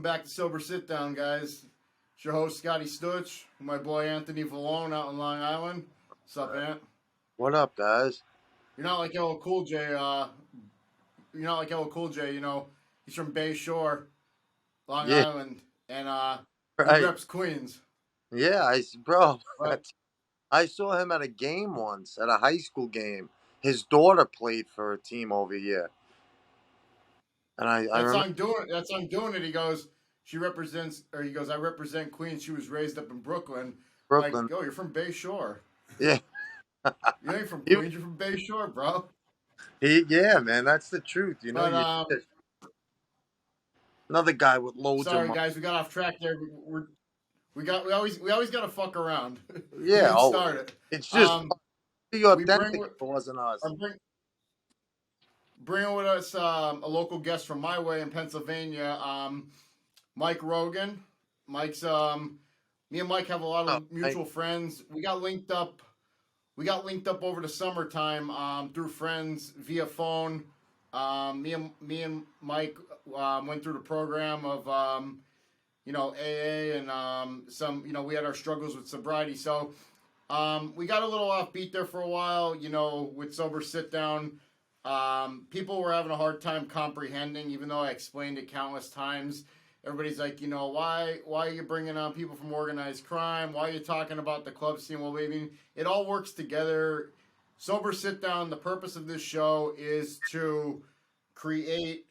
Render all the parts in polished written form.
back to Sober Sit Down, guys. It's your host, Scotty Stuch, with my boy Anthony Vallone out in Long Island. What's up, Ant? What up, guys? You're not like LL Cool J, you're not like LL Cool J, he's from Bay Shore, Long Yeah, Island, and he right. reps Queens. Yeah, bro, But I saw him at a game once, at a high school game. His daughter played for a team over here, and I remember that's I'm doing it. He goes, he goes, I represent Queens. She was raised up in Brooklyn. I'm like, Brooklyn. yo, you're from Bay Shore. Yeah, You ain't from he, Queens, you're from Bay Shore, bro. yeah, man, that's the truth. You know, But you another guy with loads of sorry money. guys, we got off track there. We always gotta fuck around to Yeah, get always. started. It's just be We bring authentic. If it wasn't us. bringing with us a local guest from my way in Pennsylvania, Mike Rogan. Mike's me and Mike have a lot Oh, of mutual friends. We got linked up. Over the summertime through friends via phone. Me and Mike went through the program of AA and some we had our struggles with sobriety. So we got a little offbeat there for a while. With Sober Sit Down, people were having a hard time comprehending, even though I explained it countless times. Everybody's like, why are you bringing on people from organized crime? Why are you talking about the club scene? Well, I mean, it all works together. Sober Sit Down, the purpose of this show is to create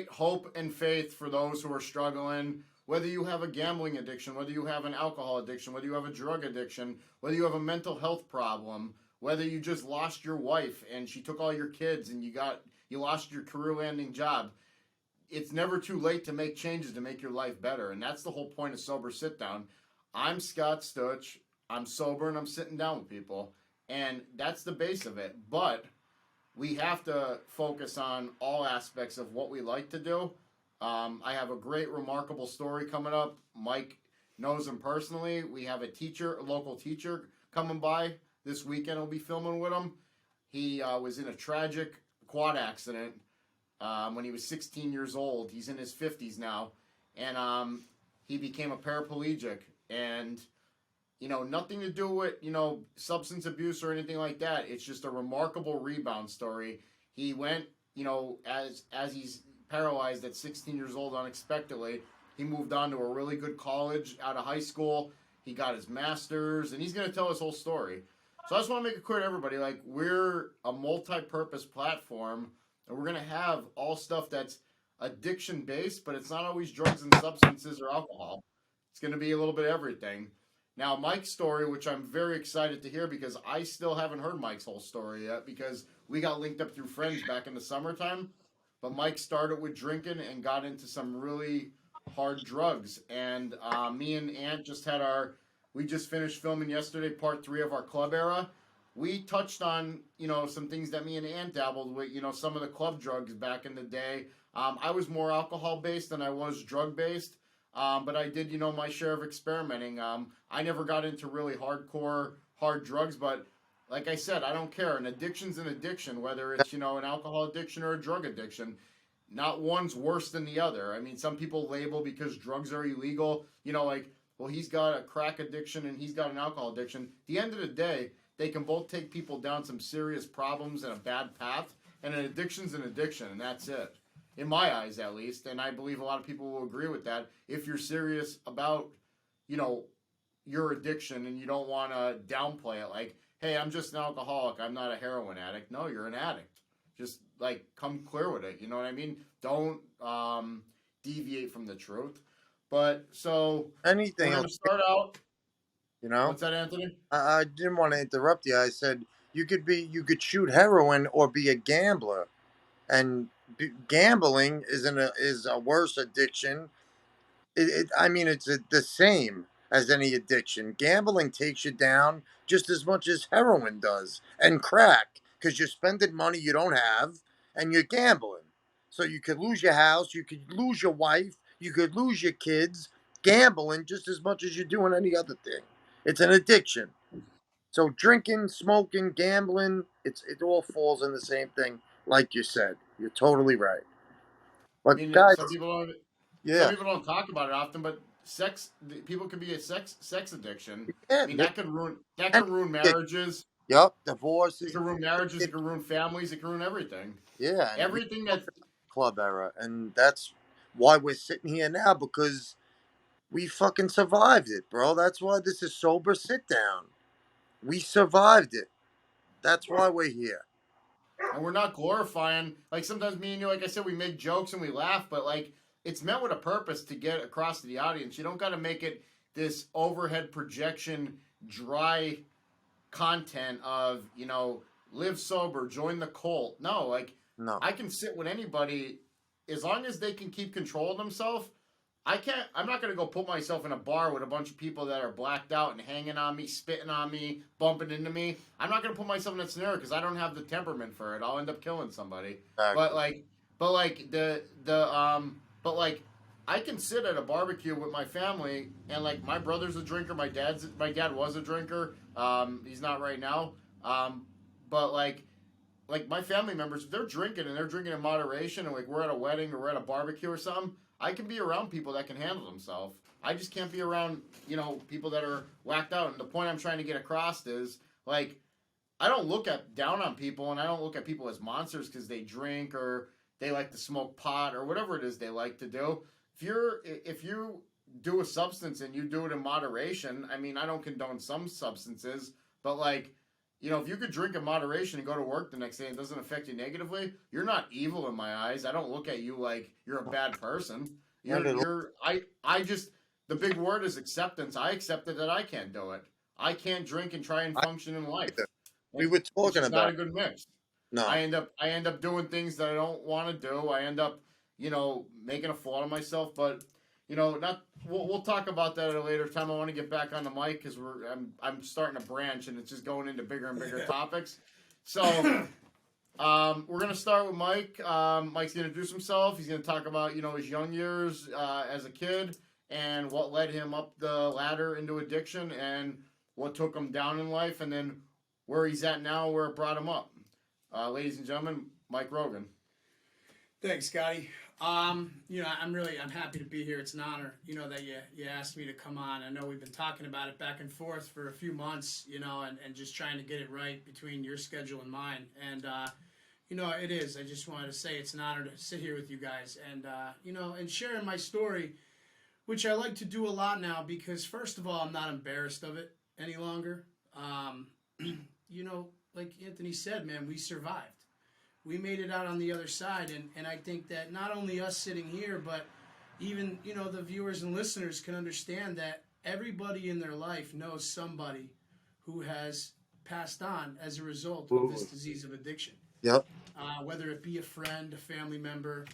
hope and faith for those who are struggling. Whether you have a gambling addiction, whether you have an alcohol addiction, whether you have a drug addiction, whether you have a mental health problem, whether you just lost your wife and she took all your kids and you lost your career-landing job. It's never too late to make changes to make your life better. And that's the whole point of Sober Sit Down. I'm Scott Stuch. I'm sober and I'm sitting down with people. And that's the base of it. But we have to focus on all aspects of what we like to do. I have a great, remarkable story coming up. Mike knows him personally. We have a local teacher coming by this weekend. I'll be filming with him. He was in a tragic quad accident when he was 16 years old. He's in his 50s now. And he became a paraplegic. And, nothing to do with, substance abuse or anything like that. It's just a remarkable rebound story. He went, as he's paralyzed at 16 years old unexpectedly, he moved on to a really good college out of high school. He got his master's, and he's going to tell his whole story. So I just want to make it clear to everybody, we're a multi-purpose platform. And we're going to have all stuff that's addiction-based, but it's not always drugs and substances or alcohol. It's going to be a little bit of everything. Now, Mike's story, which I'm very excited to hear because I still haven't heard Mike's whole story yet because we got linked up through friends back in the summertime. But Mike started with drinking and got into some really hard drugs. And me and Ant we just finished filming yesterday, part 3 of our club era. We touched on, some things that me and Ant dabbled with, some of the club drugs back in the day. I was more alcohol-based than I was drug-based, but I did, my share of experimenting. I never got into really hard drugs, but like I said, I don't care. An addiction's an addiction, whether it's, an alcohol addiction or a drug addiction. Not one's worse than the other. I mean, some people label because drugs are illegal, well, he's got a crack addiction and he's got an alcohol addiction. At the end of the day, they can both take people down some serious problems and a bad path, and an addiction's an addiction, and that's it. In my eyes, at least, and I believe a lot of people will agree with that. If you're serious about, your addiction and you don't want to downplay it, like, hey, I'm just an alcoholic, I'm not a heroin addict. No, you're an addict. Just, come clear with it, you know what I mean? Don't deviate from the truth. But, so, Anything we're going else, to start out. you know? What's that, Anthony? I didn't want to interrupt you. I said you could shoot heroin or be a gambler, and gambling is a worse addiction. I mean, it's the same as any addiction. Gambling takes you down just as much as heroin does, and crack, because you're spending money you don't have, and you're gambling. So you could lose your house, you could lose your wife, you could lose your kids, gambling just as much as you're doing any other thing. It's an addiction. So drinking, smoking, gambling, it all falls in the same thing, like you said. You're totally right. I But mean, guys, some people don't. Some Yeah, people don't talk about it often, but people can be a sex addiction. I yeah. mean, that And can ruin marriages. yep, divorce It is can ruin marriages. It can ruin families. It can ruin everything. yeah, and we Everything that club era, and that's why we're sitting here now because we fucking survived it, bro. That's why this is sober sit down. We survived it. That's why we're here. and we're not glorifying. Like sometimes me and you, like I said, we make jokes and we laugh, but like it's meant with a purpose to get across to the audience. You don't got to make it this overhead projection, dry content of live sober, join the cult. No, like No, I can sit with anybody as long as they can keep control of themselves. I can't. I'm not gonna go put myself in a bar with a bunch of people that are blacked out and hanging on me, spitting on me, bumping into me. I'm not gonna put myself in that scenario because I don't have the temperament for it. I'll end up killing somebody. But exactly. like, but like but like, I can sit at a barbecue with my family and like my brother's a drinker. My dad was a drinker. He's not right now. Um, but like my family members, they're drinking and they're drinking in moderation, and like we're at a wedding or we're at a barbecue or something. I can be around people that can handle themselves. I just can't be around people that are whacked out. And the point I'm trying to get across is like I don't look at down on people, and I don't look at people as monsters because they drink or they like to smoke pot or whatever it is they like to do. If you do a substance and you do it in moderation, I mean, I don't condone some substances, but like if you could drink in moderation and go to work the next day and it doesn't affect you negatively, you're not evil in my eyes. I don't look at you like you're a bad person. And it, I just the big word is acceptance. I accepted that I can't do it. I can't drink and try and I, function in life. we were It's talking just not about a good mix. no. I end up doing things that I don't want to do. I end up, making a fool of myself. But not we'll talk about that at a later time. I want to get back on the mic because I'm starting to branch and it's just going into bigger and bigger topics. So we're gonna start with Mike. Mike's gonna introduce himself. He's gonna talk about his young years as a kid and what led him up the ladder into addiction and what took him down in life, and then where he's at now, where it brought him up. Ladies and gentlemen, Mike Rogan. Thanks, Scotty. I'm happy to be here. It's an honor, that you asked me to come on. I know we've been talking about it back and forth for a few months, and just trying to get it right between your schedule and mine. And, it is. I just wanted to say it's an honor to sit here with you guys and, and sharing my story, which I like to do a lot now because, first of all, I'm not embarrassed of it any longer. Like Anthony said, man, we survived. We made it out on the other side, and I think that not only us sitting here, but even the viewers and listeners can understand that everybody in their life knows somebody who has passed on as a result of this disease of addiction. Yep. Whether it be a friend, a family member,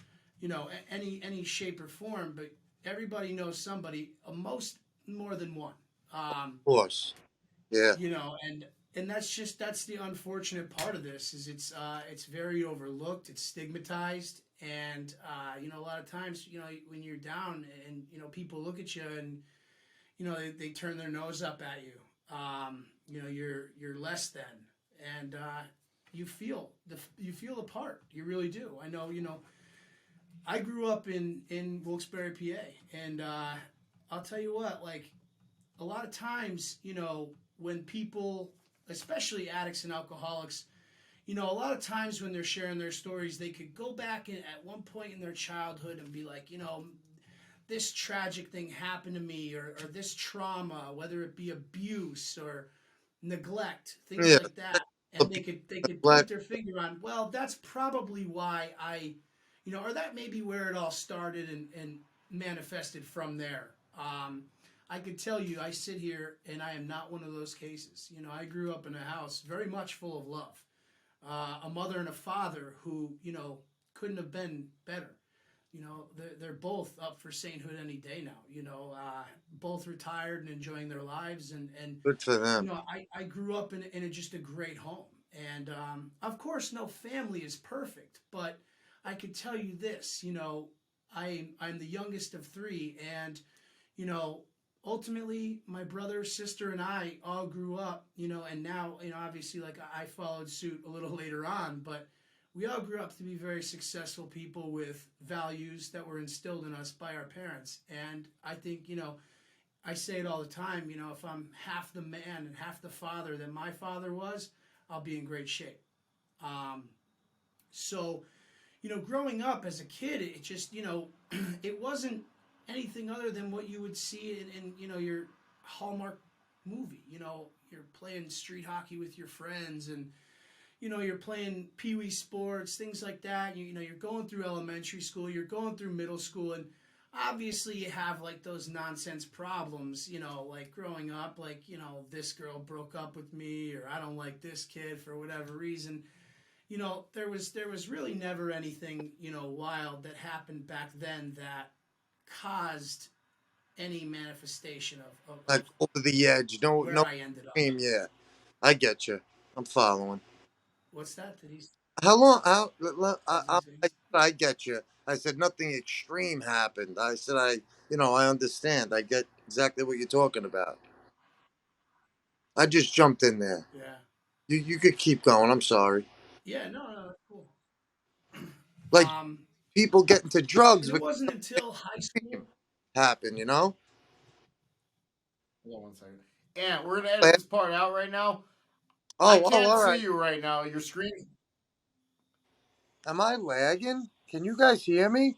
any shape or form, but everybody knows somebody, most more than one. Of course. Yeah. And that's the unfortunate part of this is it's very overlooked, it's stigmatized, and a lot of times when you're down and people look at you and they turn their nose up at you, you're less than, and you feel the part, you really do. I know I grew up in Wilkes-Barre, PA, and I'll tell you what, like a lot of times when people, especially addicts and alcoholics, a lot of times when they're sharing their stories, they could go back at one point in their childhood and be like, this tragic thing happened to me, or this trauma, whether it be abuse or neglect, things Yeah. like that. The And they could black. point their finger on, well, that's probably why or that may be where it all started and manifested from there. I could tell you, I sit here and I am not one of those cases. I grew up in a house very much full of love. A mother and a father who, couldn't have been better. They're both up for sainthood any day now. Both retired and enjoying their lives. And Good for them. I grew up in just a great home. And, of course, no family is perfect. But I could tell you this, I'm the youngest of three. And, ultimately, my brother, sister, and I all grew up, and now, obviously, like I followed suit a little later on, but we all grew up to be very successful people with values that were instilled in us by our parents. And I think, I say it all the time, if I'm half the man and half the father that my father was, I'll be in great shape. So, growing up as a kid, it just, it wasn't anything other than what you would see in your Hallmark movie. You're playing street hockey with your friends, and you're playing pee-wee sports, things like that. You're going through elementary school, you're going through middle school, and obviously you have like those nonsense problems, like growing up, like, this girl broke up with me, or I don't like this kid for whatever reason. There was really never anything, wild that happened back then that caused any manifestation Like over the edge. No, where no I ended up. extreme. Yeah, I get you. I'm following. What's that? Did he? How long? How? Did he say? I get you. I said nothing extreme happened. I said I understand. I get exactly what you're talking about. I just jumped in there. Yeah. You could keep going. I'm sorry. Yeah. No. No. That's cool. Like people get into drugs, And it but wasn't until high school. happen. Hold on one second. And we're gonna edit But- this part out right now. I Oh, can't all see right. you right now. Your screen. Am I lagging? Can you guys hear me?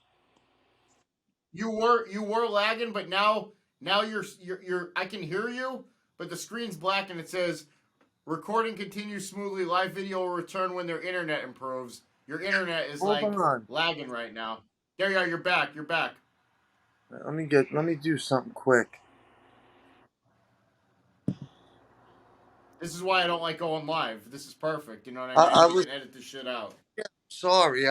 You were lagging, but now you're I can hear you, but the screen's black and it says recording continues smoothly. Live video will return when their internet improves. Your internet is Hold on. lagging right now. There you are. You're back. You're back. Let me do something quick. This is why I don't like going live. This is perfect. You know what I, I I mean? We was can edit this shit out. sorry.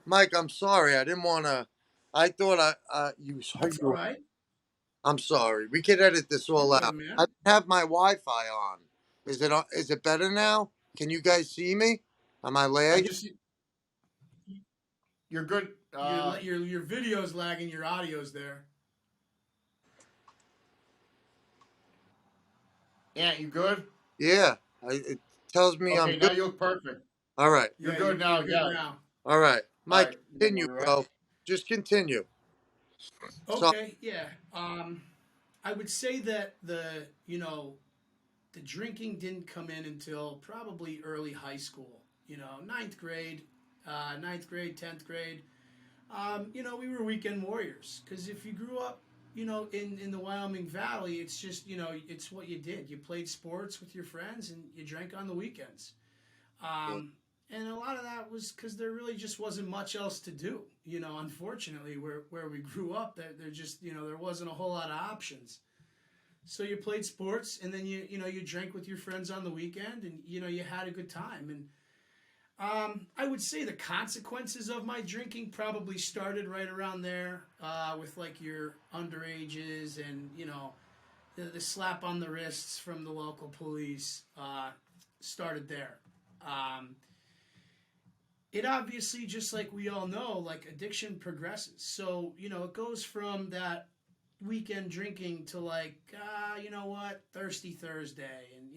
Mike, I'm sorry. I didn't want to. I thought you. That's all right. I'm sorry. We could edit this all You're good, out. man. I have my Wi-Fi on. Is it better now? Can you guys see me? Am I I lagging? just you're good. Your video's lagging. Your audio's there. Ant, you good? Yeah. It tells me I'm Okay, now good. you look perfect. All right. You're Yeah, good now. You're good Yeah. now. All right. All Mike, right. continue, You're right. bro. Just continue. So, Okay. Yeah. I would say that the drinking didn't come in until probably early high school. Ninth grade, 10th grade. We were weekend warriors because if you grew up, in the Wyoming Valley, it's just, it's what you did. You played sports with your friends and you drank on the weekends. And a lot of that was because there really just wasn't much else to do. Unfortunately, where we grew up, there just, there wasn't a whole lot of options. So you played sports, and then you drank with your friends on the weekend, and you had a good time. And I would say the consequences of my drinking probably started right around there, with like your underages and the slap on the wrists from the local police started there. It obviously, just like we all know, like addiction progresses. So it goes from that weekend drinking to like you know what, thirsty Thursday, and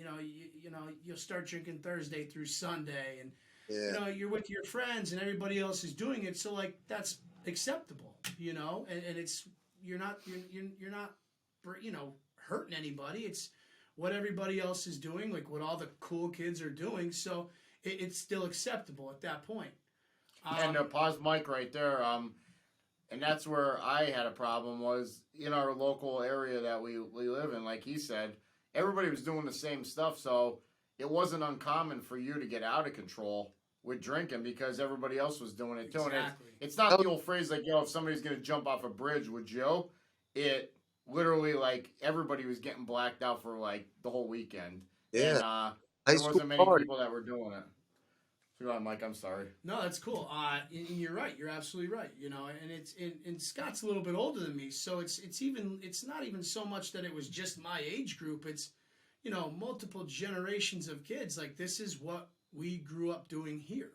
you'll start drinking Thursday through Sunday, and yeah. you're with your friends and everybody else is doing it, so like that's acceptable, and it's you're not hurting anybody. It's what everybody else is doing, like what all the cool kids are doing, so it's still acceptable at that point. And pause mic right there. And that's where I had a problem was in our local area that we live in. Like he said, everybody was doing the same stuff, so it wasn't uncommon for you to get out of control with drinking because everybody else was doing it too. Exactly. And it's not the old phrase like, if somebody's going to jump off a bridge, would you? It literally, like, everybody was getting blacked out for, like, the whole weekend. Yeah. And High there school wasn't many party. people that were doing it. So go on, Mike, I'm sorry. No, that's cool. And you're right. You're absolutely right. And Scott's a little bit older than me, so it's not even so much that it was just my age group. It's multiple generations of kids. Like, this is what we grew up doing here,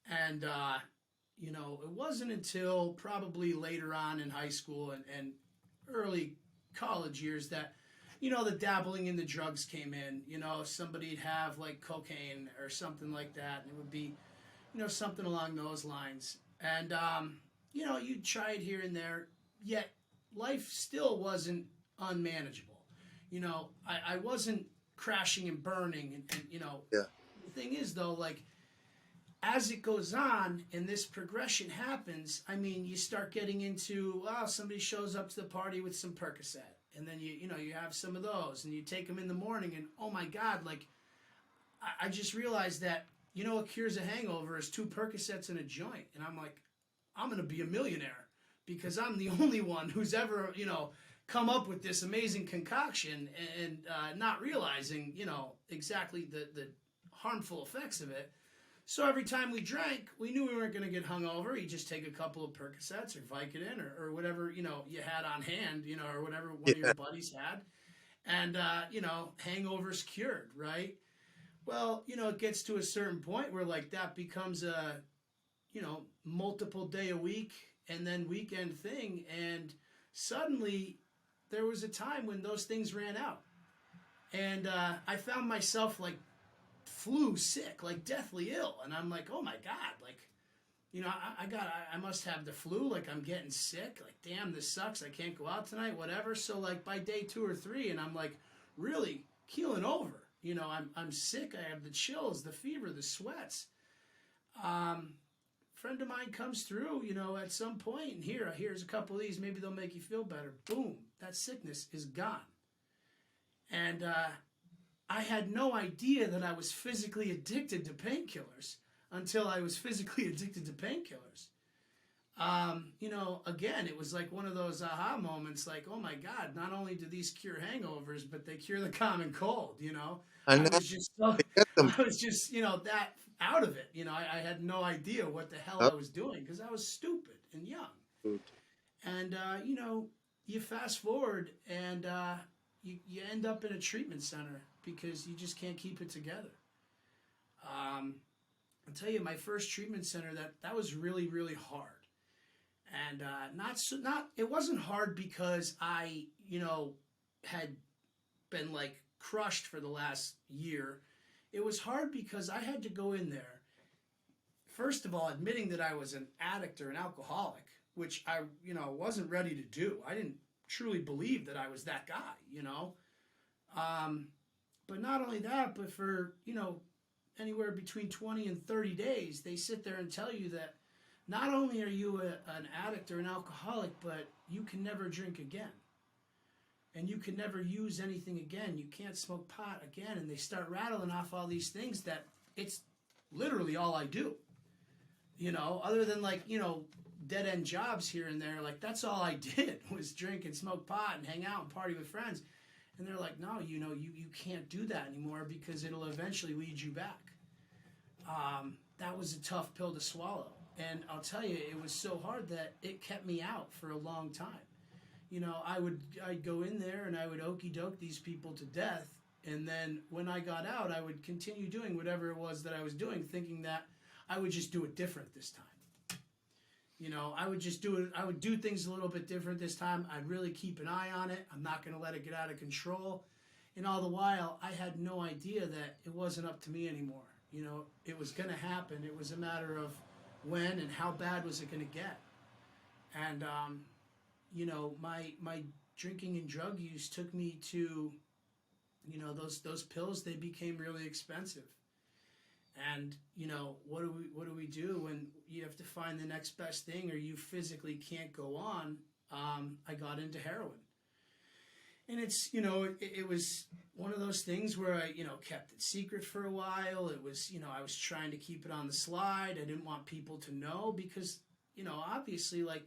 and it wasn't until probably later on in high school and early college years that the dabbling in the drugs came in. Somebody'd have like cocaine or something like that, and it would be something along those lines. And, you'd try it here and there, yet life still wasn't unmanageable. I wasn't crashing and burning. Yeah. The thing is, though, like, as it goes on and this progression happens, I mean, you start getting into, somebody shows up to the party with some Percocet. And then you have some of those and you take them in the morning and, oh my God, like, I just realized that, what cures a hangover is 2 Percocets and a joint. And I'm like, I'm going to be a millionaire because I'm the only one who's ever, come up with this amazing concoction and not realizing, exactly the harmful effects of it. So every time we drank, we knew we weren't going to get hungover. You just take a couple of Percocets or Vicodin or whatever, you had on hand, or whatever one of your buddies had. And, hangovers cured, right? Well, it gets to a certain point where, like, that becomes a, multiple day a week and then weekend thing. And suddenly there was a time when those things ran out. And I found myself, like, flu sick, like deathly ill. And I'm like, oh my God, like, I must have the flu. Like, I'm getting sick. Like, damn, this sucks. I can't go out tonight, whatever. So, like, by day 2 or 3, and I'm like really keeling over. I'm sick. I have the chills, the fever, the sweats. Friend of mine comes through, at some point, and here's a couple of these. Maybe they'll make you feel better. Boom, that sickness is gone. And I had no idea that I was physically addicted to painkillers until I was physically addicted to painkillers. Again, it was like one of those aha moments, like, oh my God, not only do these cure hangovers, but they cure the common cold, I was just that out of it. I had no idea what the hell I was doing because I was stupid and young. And, you fast forward and you end up in a treatment center because you just can't keep it together. I'll tell you, my first treatment center, that was really, really hard. And it wasn't hard because I, had been like crushed for the last year. It was hard because I had to go in there, first of all, admitting that I was an addict or an alcoholic, which I, wasn't ready to do. I didn't truly believe that I was that guy, But not only that, but for, anywhere between 20 and 30 days, they sit there and tell you that not only are you an addict or an alcoholic, but you can never drink again. And you can never use anything again. You can't smoke pot again. And they start rattling off all these things that it's literally all I do. Other than like, dead-end jobs here and there, like that's all I did was drink and smoke pot and hang out and party with friends. And they're like, no, you can't do that anymore because it'll eventually lead you back. That was a tough pill to swallow. And I'll tell you, it was so hard that it kept me out for a long time. I'd go in there and I would okey doke these people to death. And then when I got out, I would continue doing whatever it was that I was doing, thinking that I would just do it different this time. I would just do it. I would do things a little bit different this time. I'd really keep an eye on it. I'm not going to let it get out of control. And all the while, I had no idea that it wasn't up to me anymore. It was going to happen. It was a matter of when and how bad was it going to get. And, my drinking and drug use took me to, those pills, they became really expensive. And, what do we do when you have to find the next best thing or you physically can't go on? I got into heroin. And it's, it was one of those things where I, kept it secret for a while. It was, I was trying to keep it on the slide. I didn't want people to know because, obviously, like,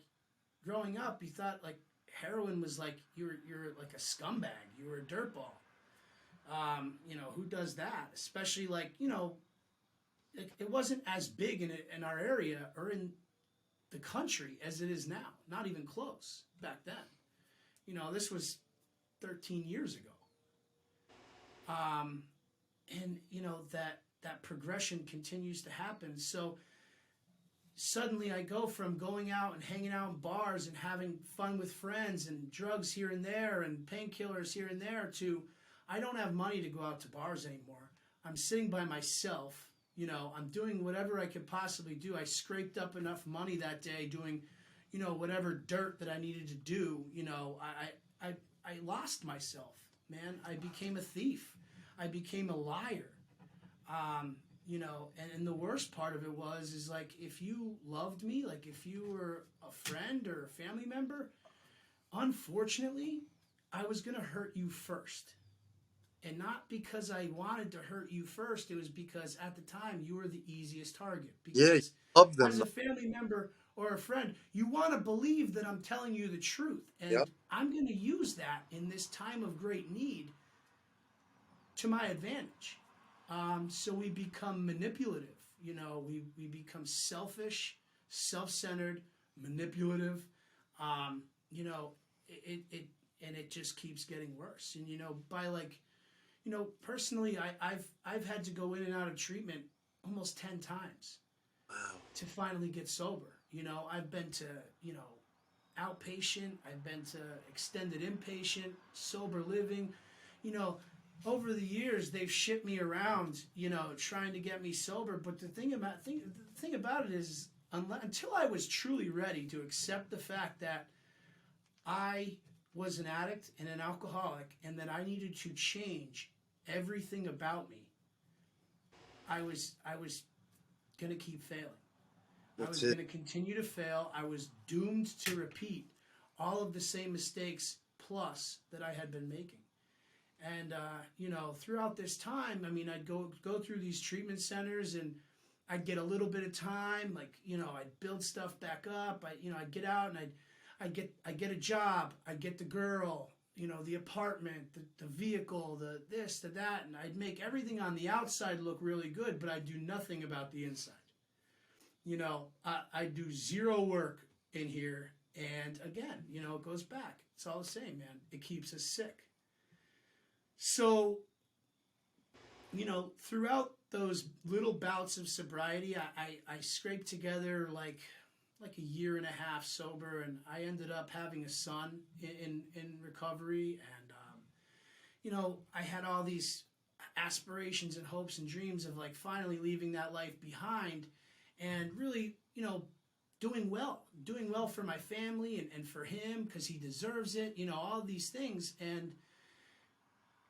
growing up, you thought, like, heroin was like, you're like a scumbag. You were a dirtball. Who does that? Especially, like, it wasn't as big in our area or in the country as it is now. Not even close back then. This was 13 years ago. And, that progression continues to happen. So suddenly I go from going out and hanging out in bars and having fun with friends and drugs here and there and painkillers here and there to I don't have money to go out to bars anymore. I'm sitting by myself, You know, I'm doing whatever I could possibly do. I scraped up enough money that day doing, you know, whatever dirt that I needed to do. You know, I lost myself, man. I became a thief. I became a liar. You know, and the worst part of it is like, if you loved me, like if you were a friend or a family member, unfortunately, I was going to hurt you first. And not because I wanted to hurt you first. It was because at the time you were the easiest target. Yeah, Because love them. as a family member or a friend, you want to believe that I'm telling you the truth. And Yep. I'm going to use that in this time of great need to my advantage. So we become manipulative. You know, we become selfish, self-centered, manipulative. You know, it just keeps getting worse. And, you know, by like, you know, personally, I've had to go in and out of treatment almost 10 times to finally get sober. You know, I've been to, you know, outpatient. I've been to extended inpatient, sober living. You know, over the years, they've shipped me around, you know, trying to get me sober. But the thing about it is, until I was truly ready to accept the fact that I was an addict and an alcoholic, and that I needed to change everything about me, I was going to keep failing. I was going to continue to fail. I was doomed to repeat all of the same mistakes plus that I had been making. And, you know, throughout this time, I mean, I'd go through these treatment centers, and I'd get a little bit of time. Like, you know, I'd build stuff back up. I'd get out, and I'd get a job. I'd get the girl, you know, the apartment, the vehicle, the this, the that. And I'd make everything on the outside look really good, but I'd do nothing about the inside. You know, I do zero work in here. And again, you know, it goes back. It's all the same, man. It keeps us sick. So, you know, throughout those little bouts of sobriety, I scraped together like a year and a half sober, and I ended up having a son in recovery. And, you know, I had all these aspirations and hopes and dreams of like finally leaving that life behind and really, you know, doing well for my family and for him because he deserves it, you know, all these things. And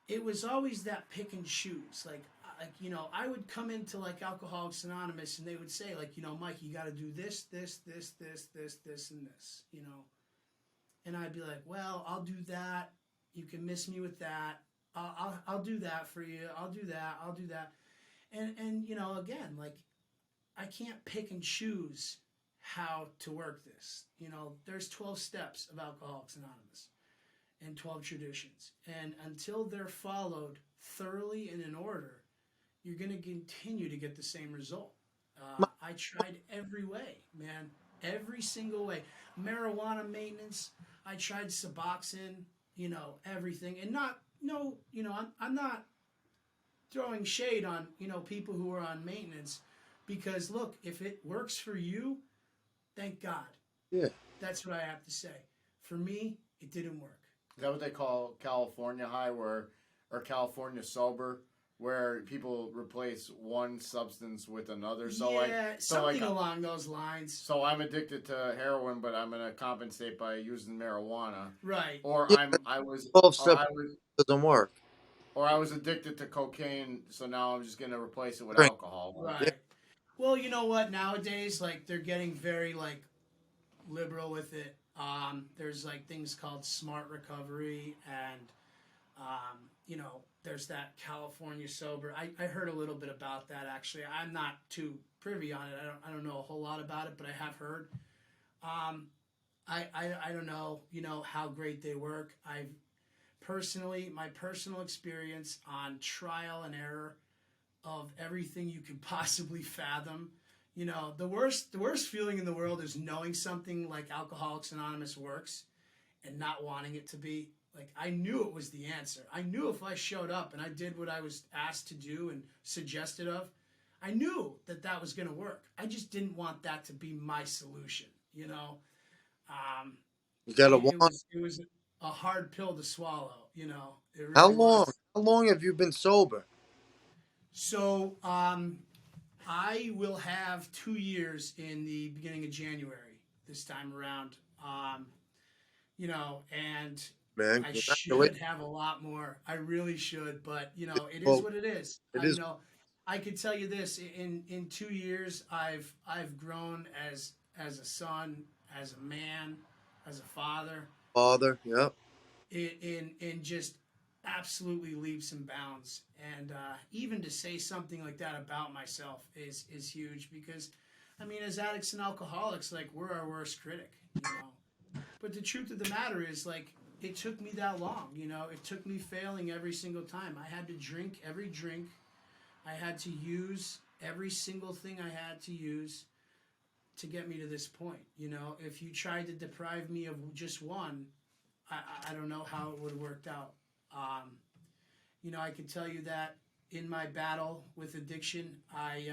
it was always that pick and choose. Like, you know, I would come into like Alcoholics Anonymous, and they would say like, you know, Mike, you got to do this, and this, you know. And I'd be like, well, I'll do that. You can miss me with that. I'll do that for you. I'll do that. And you know, again, like, I can't pick and choose how to work this. You know, there's 12 steps of Alcoholics Anonymous and 12 traditions. And until they're followed thoroughly and in order, you're going to continue to get the same result. I tried every way, man. Every single way. Marijuana maintenance. I tried Suboxone, you know, everything. And I'm not throwing shade on, you know, people who are on maintenance, because look, if it works for you, thank God. Yeah. That's what I have to say. For me, it didn't work. Is that what they call California high, or California sober, where people replace one substance with another? So something along those lines. So I'm addicted to heroin, but I'm gonna compensate by using marijuana. Right. Or Yeah, I was doesn't work. Or I was addicted to cocaine, so now I'm just gonna replace it with Right. alcohol. Right. Yeah. Well, you know what? Nowadays, like, they're getting very like liberal with it. There's like things called smart recovery, and you know, there's that California sober. I heard a little bit about that, actually. I'm not too privy on it. I don't know a whole lot about it, but I have heard. I don't know, you know, how great they work. My personal experience on trial and error of everything you could possibly fathom. You know, the worst feeling in the world is knowing something like Alcoholics Anonymous works and not wanting it to be. Like, I knew it was the answer. I knew if I showed up and I did what I was asked to do and suggested of, I knew that was going to work. I just didn't want that to be my solution, you know. You got to it was a hard pill to swallow, you know. It really How long? was. How long have you been sober? So, I will have 2 years in the beginning of January this time around. And Man, I should congratulations. have a lot more. I really should, but it is Well, what it is. it is I could tell you this: in 2 years, I've grown as a son, as a man, as a father, father. Yep. in just absolutely leaps and bounds. And even to say something like that about myself is huge because, I mean, as addicts and alcoholics, like we're our worst critic, But the truth of the matter is, like, it took me that long, It took me failing every single time. I had to drink every drink. I had to use every single thing I had to use to get me to this point. If you tried to deprive me of just one, I don't know how it would have worked out. I can tell you that in my battle with addiction, I've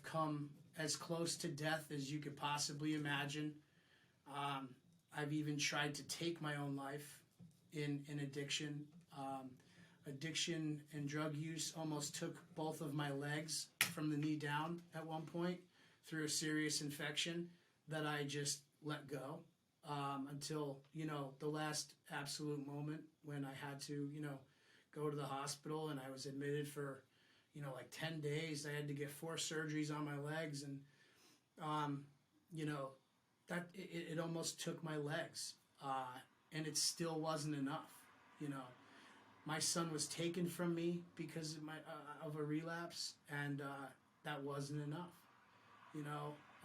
come as close to death as you could possibly imagine. I've even tried to take my own life in addiction. Addiction and drug use almost took both of my legs from the knee down at one point through a serious infection that I just let go until, the last absolute moment when I had to, go to the hospital and I was admitted for, like 10 days. I had to get 4 surgeries on my legs and, that it almost took my legs and it still wasn't enough, My son was taken from me because of a relapse, and that wasn't enough.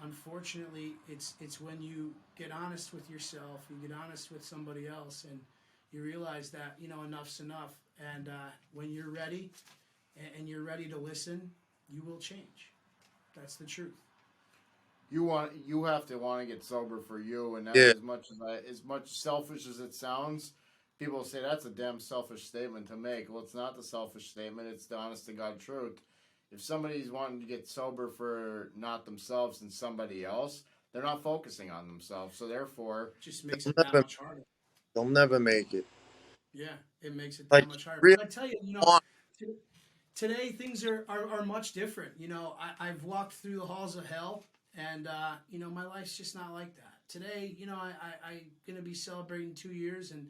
Unfortunately, it's when you get honest with yourself, you get honest with somebody else, and you realize that enough's enough. And when you're ready, and you're ready to listen, you will change. That's the truth. You have to want to get sober for you, and Yeah. as much selfish as it sounds, people say that's a damn selfish statement to make. Well, it's not the selfish statement; it's the honest to God truth. If somebody's wanting to get sober for not themselves and somebody else, they're not focusing on themselves. So therefore, It just makes They'll it that never, much harder. they'll never make it. Yeah, it makes it that Like, much harder. really But I tell you, want. t- today things are much different. I've walked through the halls of hell, and my life's just not like that. Today, I'm gonna be celebrating 2 years, and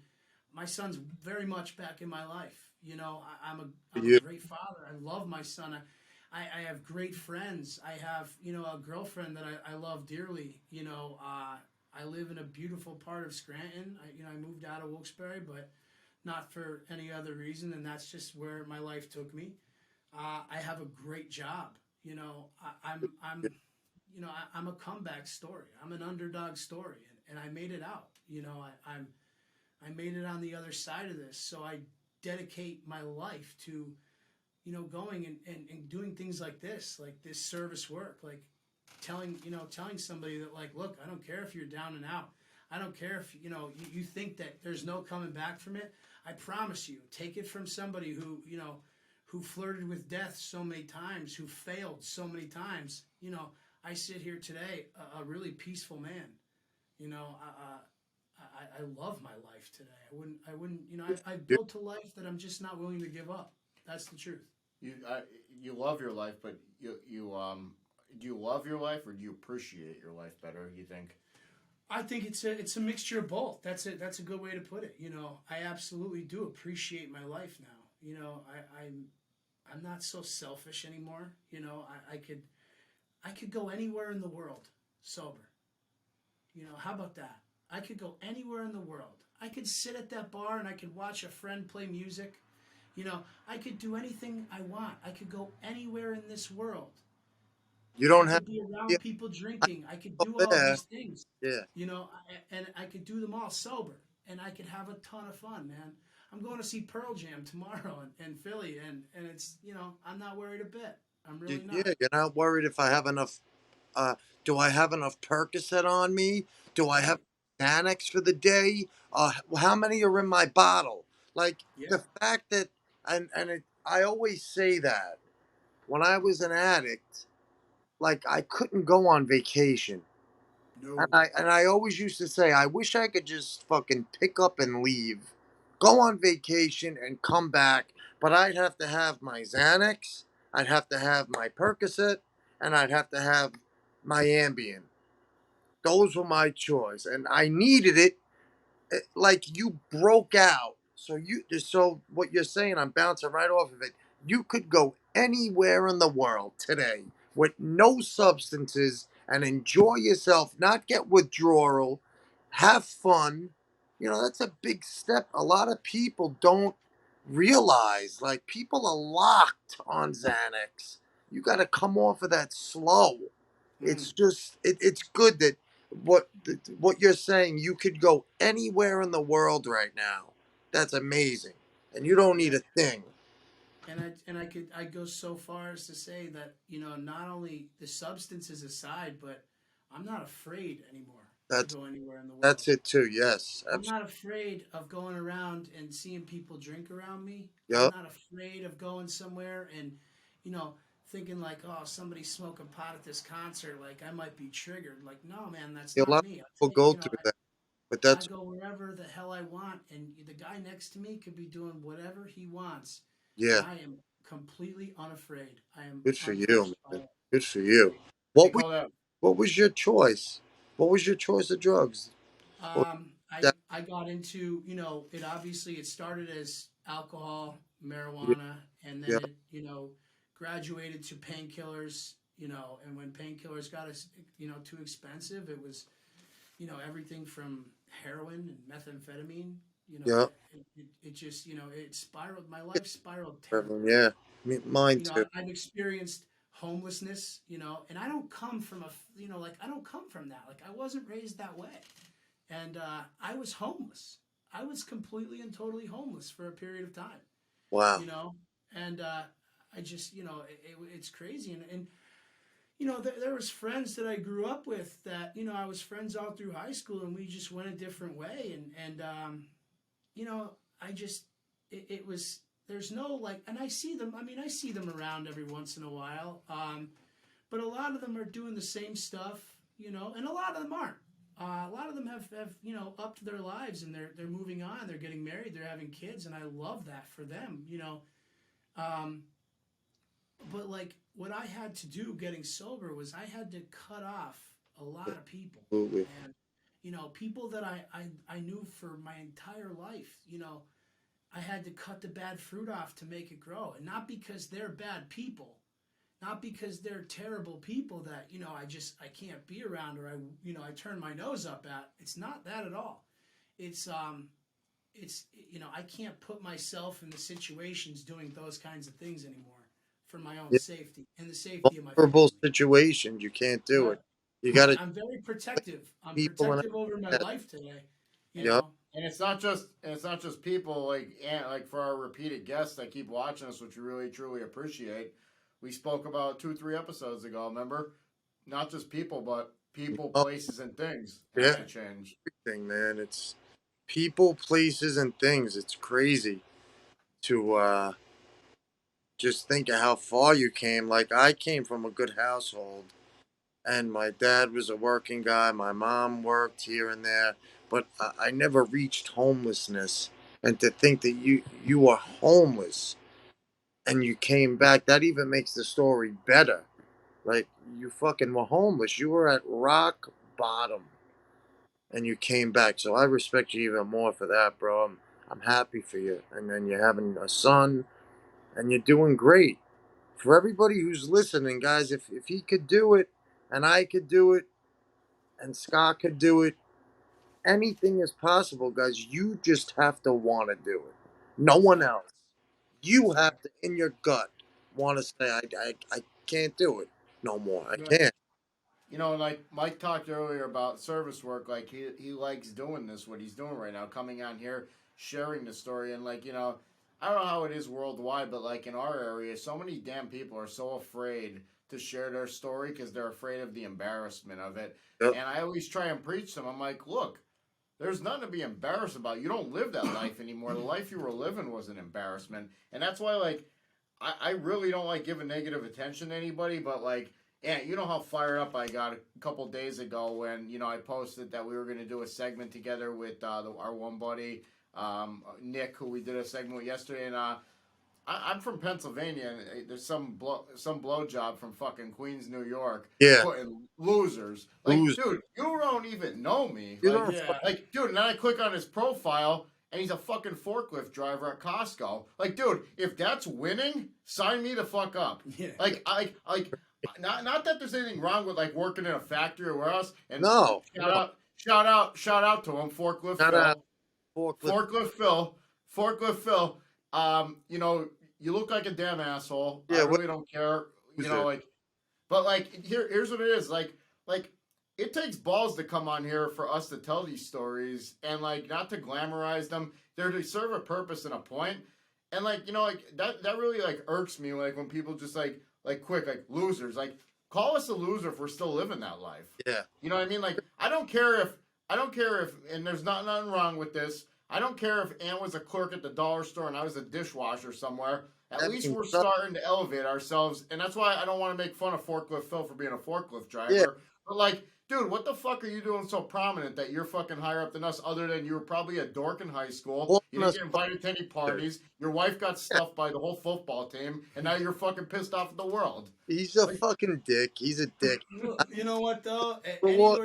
my son's very much back in my life. I'm a You. great father. I love my son. I have great friends. I have a girlfriend that I love dearly. I live in a beautiful part of Scranton. I moved out of Wilkes-Barre, but not for any other reason, and that's just where my life took me. I have a great job. I'm a comeback story. I'm an underdog story, and I made it out. I made it on the other side of this. So I dedicate my life to, going and doing things like this service work, like telling somebody that, like, look, I don't care if you're down and out. I don't care if you think that there's no coming back from it. I promise you, take it from somebody who flirted with death so many times, who failed so many times. I sit here today, a really peaceful man. I love my life today. I wouldn't. I've built a life that I'm just not willing to give up. That's the truth. you love your life, but do you love your life or do you appreciate your life better? You think? I think it's a mixture of both. That's a good way to put it. I absolutely do appreciate my life now. I'm not so selfish anymore. I could go anywhere in the world sober. How about that? I could go anywhere in the world. I could sit at that bar and I could watch a friend play music. I could do anything I want. I could go anywhere in this world. You I don't have could be to around people be drinking. I could up do all there. these things, Yeah. and I could do them all sober, and I could have a ton of fun, man. I'm going to see Pearl Jam tomorrow in Philly, and it's, I'm not worried a bit. I'm really not. Yeah, you're not worried if I have enough. Do I have enough Percocet on me? Do I have Right. Xanax for the day? How many are in my bottle? Like, Yeah. the fact that, I always say that when I was an addict, like, I couldn't go on vacation. And No. I always used to say, I wish I could just fucking pick up and leave, go on vacation and come back, but I'd have to have my Xanax, I'd have to have my Percocet, and I'd have to have my Ambien. Those were my choice, and I needed it. Like you broke out. So what you're saying, I'm bouncing right off of it. You could go anywhere in the world today with no substances and enjoy yourself, not get withdrawal, have fun. That's a big step. A lot of people don't realize. Like, people are locked on Xanax. You got to come off of that slow. Mm, It's good that what you're saying, you could go anywhere in the world right now. That's amazing, and you don't need yeah. a thing. I go so far as to say that, not only the substances aside, but I'm not afraid anymore to That's go anywhere in the world. that's it too. Yes, I'm absolutely. not afraid of going around and seeing people drink around me. I'm Yep. not afraid of going somewhere and, you know, thinking like, oh, somebody's smoking pot at this concert, like I might be triggered. Like, no, man, that's A lot not of me. people go through that, but I that's go wherever the hell I want, and the guy next to me could be doing whatever he wants, and yeah. I am completely unafraid. I am Good for you, untouched by man. it. Good for you. They What was call that. what was your choice? What was your choice of drugs? Or that, I got into, it obviously it started as alcohol, yeah, marijuana, and then yeah, it, graduated to painkillers, and when painkillers got us, too expensive, it was, everything from heroin and methamphetamine, yeah. it just, it spiraled, my life spiraled Reverend, terribly. yeah. Mine too. I've experienced homelessness, and I don't come from like I don't come from that. Like I wasn't raised that way, and I was homeless. I was completely and totally homeless for a period of time, Wow. you know, and I just, it's crazy, and there was friends that I grew up with that, I was friends all through high school, and we just went a different way, and you know, I just it was there's no like, and I see them. I mean, I see them around every once in a while, but a lot of them are doing the same stuff, and a lot of them aren't. A lot of them have upped their lives, and they're moving on. They're getting married. They're having kids, and I love that for them. Um, but like what I had to do getting sober was I had to cut off a lot of people, Absolutely. and people that I knew for my entire life. I had to cut the bad fruit off to make it grow. And not because they're bad people, not because they're terrible people that, I can't be around, or I turn my nose up at. It's not that at all. It's I can't put myself in the situations doing those kinds of things anymore for my own Yeah. safety and the safety of my Vulnerable family. situations, you can't do it. Yep. You got to I'm very protective. I'm people and protective over my that. life today, you Yep. know. And it's not just people like for our repeated guests that keep watching us, which we really truly appreciate. We spoke about 2-3 episodes ago. Remember, not just people, but people, Oh, places, and things have yeah. to change. Everything, man. It's people, places, and things. It's crazy to just think of how far you came. Like, I came from a good household, and my dad was a working guy. My mom worked here and there, but I never reached homelessness. And to think that you were homeless and you came back, that even makes the story better. Like, you fucking were homeless. You were at rock bottom, and you came back. So I respect you even more for that, bro. I'm happy for you. And then you're having a son, and you're doing great. For everybody who's listening, guys, if he could do it, and I could do it, and Scott could do it, anything is possible, guys. You just have to want to do it. No one Exactly. else. You have Exactly. to, in your gut, want to say, I can't do it no more. I Right. can't. Like Mike talked earlier about service work, like he likes doing this, what he's doing right now, coming on here, sharing the story, and I don't know how it is worldwide, but like in our area, so many damn people are so afraid to share their story because they're afraid of the embarrassment of it. Yep. And I always try and preach to them. I'm like, look, there's nothing to be embarrassed about. You don't live that life anymore. The life you were living was an embarrassment, and that's why I really don't like giving negative attention to anybody, but yeah, you know how fired up I got a couple days ago when I posted that we were going to do a segment together with our one buddy Nick, who we did a segment with yesterday, and I'm from Pennsylvania, and there's some blowjob from fucking Queens, New York, Yeah. putting losers. Like, Lose. dude, you don't even know me. You Like, don't. Yeah. dude, and then I click on his profile, and he's a fucking forklift driver at Costco. Like, dude, if that's winning, sign me the fuck up. Yeah. Not that there's anything wrong with like working in a factory or where else. And No. shout out to him, forklift Shout Phil. out. Forklift. Forklift Phil. You know, you look like a damn asshole. Yeah, I really don't care. You who's know, it? like, but like here's what it is. Like it takes balls to come on here for us to tell these stories and like not to glamorize them. They're to serve a purpose and a point. And like, you know, like that really like irks me, like when people just like quick, like losers. Like, call us a loser if we're still living that life. Yeah. You know what I mean? Like, I don't care if and there's nothing wrong with this. I don't care if Ann was a clerk at the dollar store and I was a dishwasher somewhere. At That least means we're something. starting to elevate ourselves, and that's why I don't want to make fun of Forklift Phil for being a forklift driver. Yeah. But like, dude, what the fuck are you doing so prominent that you're fucking higher up than us? Other than you were probably a dork in high school, Well, you didn't get invited to any parties. Your wife got stuffed by the whole football team, and now you're fucking pissed off at the world. He's a fucking dick. He's a dick. You know what though? For what?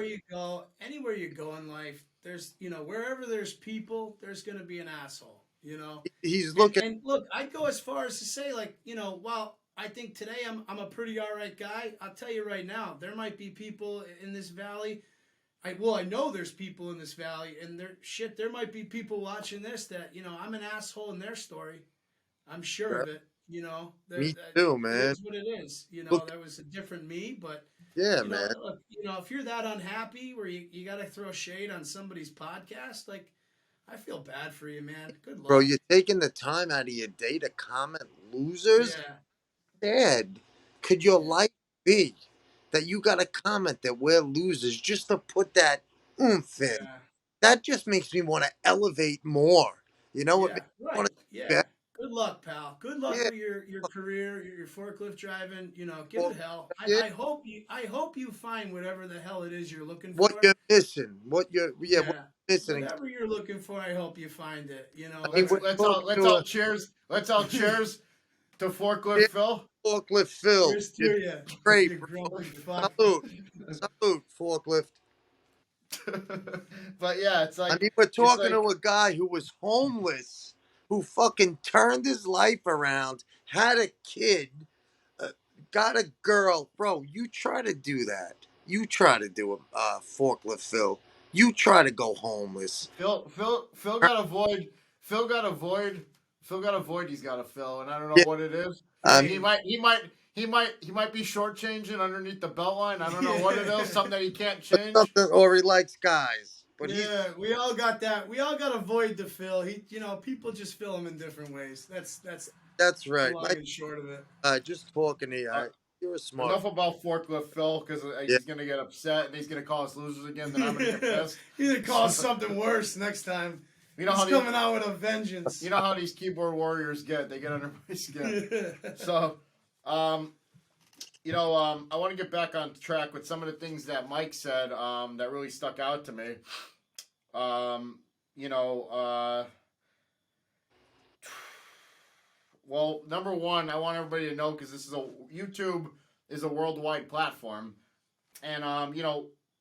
Anywhere you go in life, there's wherever there's people, there's gonna be an asshole. He's looking. And look, I'd go as far as to say, like, while I think today I'm a pretty all right guy, I'll tell you right now, there might be people in this valley. I know there's people in this valley, and there might be people watching this that I'm an asshole in their story. I'm sure of it. Me too, man. That's what it is. Look, that was a different me, but yeah, you man. know, look, if you're that unhappy where you got to throw shade on somebody's podcast, like, I feel bad for you, man. Good luck. Bro, you're taking the time out of your day to comment losers? Yeah. Dad, could your life be that you got to comment that we're losers just to put that oomph in? Yeah. That just makes me want to elevate more. You know what? Yeah. I Right. be Yeah. better. Good luck, pal. Good luck Yeah. with your career, your forklift driving. Give Well, it hell. yeah. I hope you find whatever the hell it is you're looking for. What you're missing? What you're missing? Whatever you're looking for, I hope you find it. I mean, Let's all cheers to Forklift Phil. Forklift Phil. Cheers to You're you. great, You bro. grumpy fuck. Salute, forklift. But yeah, it's like, I mean, we're talking like- to a guy who was homeless, who fucking turned his life around, had a kid, got a girl. Bro, you try to do that. You try to do a forklift, Phil. You try to go homeless. Phil got a void. Phil got a void. He's got a fill, and I don't know what it is. He might be shortchanging underneath the belt line. I don't know what it is. Something that he can't change. Something, or he likes guys. But Yeah, we all got that. We all got a void to fill. People just fill him in different ways. That's that's right. long Like, and short of it. just talking to you. You're a smart. Enough about forklift Phil, because he's gonna get upset and he's gonna call us losers again. Then I'm gonna get pissed. He's gonna call us something worse next time. You know He's how coming out with a vengeance. You know how these keyboard warriors get? They get under my skin. So, I want to get back on track with some of the things that Mike said that really stuck out to me. Well, number one, I want everybody to know, because YouTube is a worldwide platform, and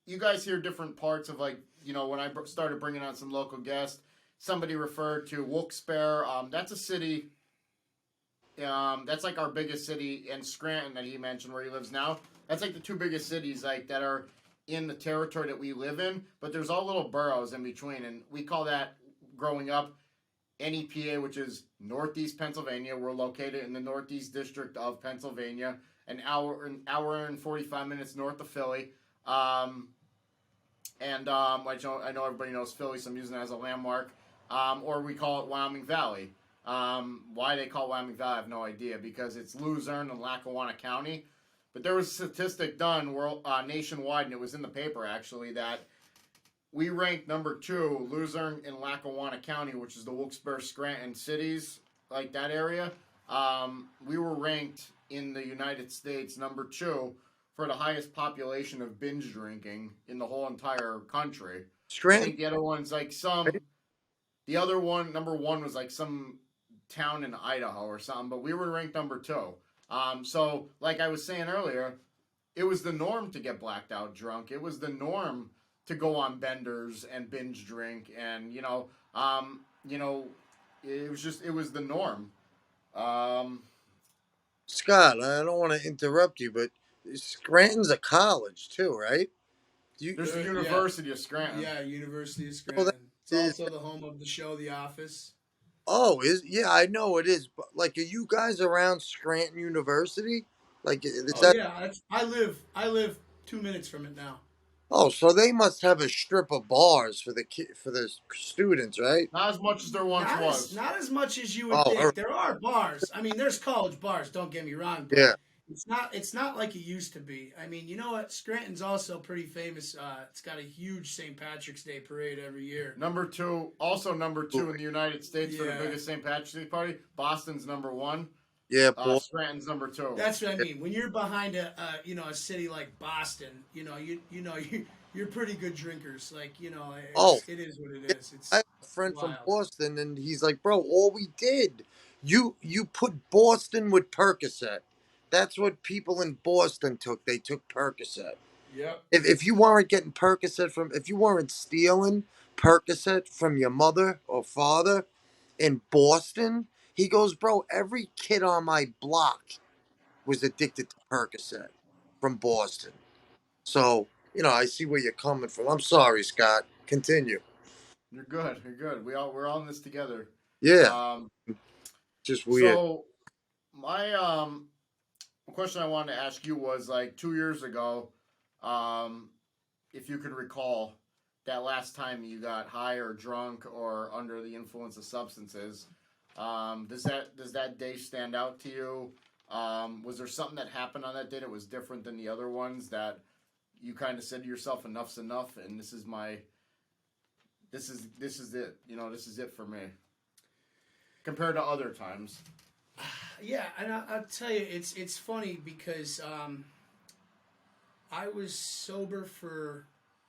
you guys hear different parts of, like, when I started bringing on some local guests, somebody referred to Wilkes-Barre. That's a city. That's like our biggest city, and Scranton that he mentioned where he lives now. That's like the two biggest cities like that are in the territory that we live in. But there's all little boroughs in between, and we call that growing up NEPA, which is Northeast Pennsylvania. We're located in the Northeast District of Pennsylvania, an hour and 45 minutes north of Philly. I know everybody knows Philly, so I'm using it as a landmark. Or we call it Wyoming Valley. Why they call it Wyoming Valley, I have no idea, because it's Luzerne and Lackawanna County. But there was a statistic done nationwide, and it was in the paper actually, that we ranked number 2, Luzerne and Lackawanna County, which is the Wilkes-Barre, Scranton cities, like that area. We were ranked in the United States number 2 for the highest population of binge drinking in the whole entire country. I Scranton. think the other one's like the other one, number 1 was like some town in Idaho or something, but we were ranked number 2. So like I was saying earlier, it was the norm to get blacked out drunk. It was the norm to go on benders and binge drink, and it was the norm. Scott, I don't want to interrupt you, but Scranton's a college too, right? You, There's the Yeah. University of Scranton. Yeah, University of oh, that Scranton. It's is, also the home of the show The Office. yeah, I know it is. But like, are you guys around Scranton University? Like, is Oh that? yeah, I live 2 minutes from it now. Oh, so they must have a strip of bars for for the students, right? Not as much as there once was. Not as much as you Oh, would all think. right. There are bars. I mean, there's college bars. Don't get me wrong, but Yeah. it's not like it used to be. I mean, you know what? Scranton's also pretty famous. It's got a huge St. Patrick's Day parade every year. Number 2, also number 2 in the United States for the Yeah. biggest St. Patrick's Day party. Boston's number 1. Yeah, boy. Scranton's number 2. That's what I mean. When you're behind a city like Boston, you're pretty good drinkers. Like Oh. it is what it is. It's I have a friend from wild. Boston, and he's like, "Bro, all we did, you put Boston with Percocet. That's what people in Boston took. They took Percocet. Yep. If you weren't getting Percocet if you weren't stealing Percocet from your mother or father in Boston, he goes, bro, every kid on my block was addicted to Percocet from Boston. So, I see where you're coming from. I'm sorry, Scott. Continue. You're good. You're good. We're all in this together. Yeah, Um, just weird. so my question I wanted to ask you was like 2 years ago, if you could recall that last time you got high or drunk or under the influence of substances. Does that day stand out to you? Was there something that happened on that day that was different than the other ones that you kind of said to yourself, enough's enough, and this is it. This is it for me compared to other times. Yeah, and I'll tell you, it's funny because I was sober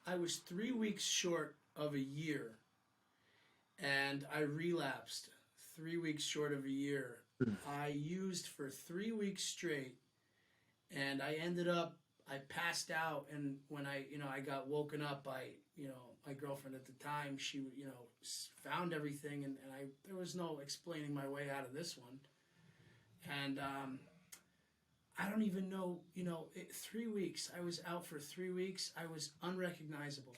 I was 3 weeks short of a year, and I relapsed 3 weeks short of a year. I used for 3 weeks straight, and I passed out, and when I got woken up by, my girlfriend at the time, she, found everything, and there was no explaining my way out of this one. And I don't even know, 3 weeks. I was out for 3 weeks. I was unrecognizable.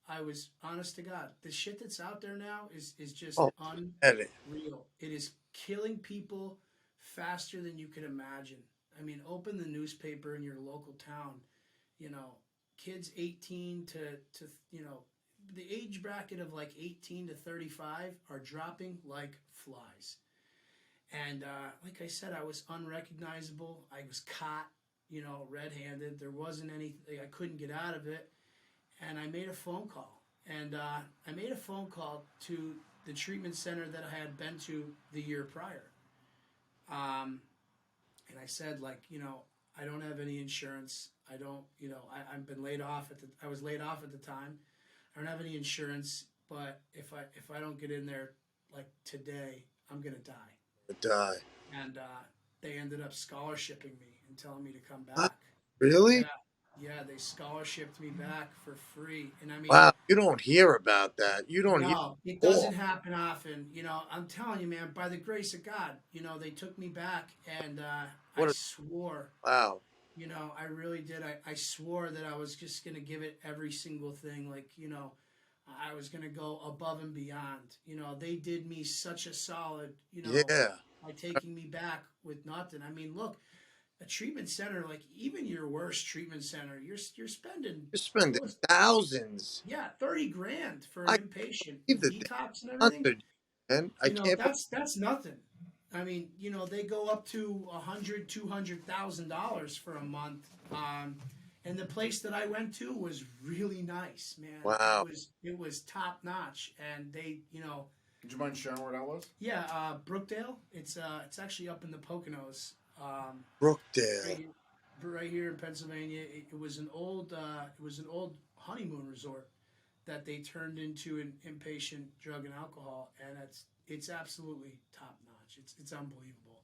I was, honest to God, the shit that's out there now is just unreal. It is killing people faster than you can imagine. I mean, open the newspaper in your local town. Kids 18 to the age bracket of like 18 to 35 are dropping like flies. And like I said, I was unrecognizable. I was caught, red-handed. There wasn't anything. I couldn't get out of it. And I made a phone call. And I made a phone call to the treatment center that I had been to the year prior. And I said, I don't have any insurance. I don't, I've been laid off I was laid off at the time. I don't have any insurance, but if I don't get in there like today, I'm gonna die. And they ended up scholarshiping me and telling me to come back. Really? Yeah, they scholarshiped me back for free. And I mean, Wow, you don't hear about that. You don't hear. no, it doesn't happen often. I'm telling you, man, by the grace of God, they took me back, and I swore. Wow. I really did. I swore that I was just going to give it every single thing. I was going to go above and beyond. They did me such a solid, by taking me back with nothing. I mean, look, a treatment center, like even your worst treatment center, you're spending thousands. Yeah, $30,000 for an inpatient detox and everything. And I can't. That's nothing. I mean, they go up to $200,000 for a month. And the place that I went to was really nice, man. Wow. It was top notch, and they, Did you mind sharing where that was? Yeah, Brookdale. It's actually up in the Poconos. Brookdale. Right here in Pennsylvania. It was an old honeymoon resort that they turned into an inpatient drug and alcohol, and it's absolutely top notch. notch. It's unbelievable.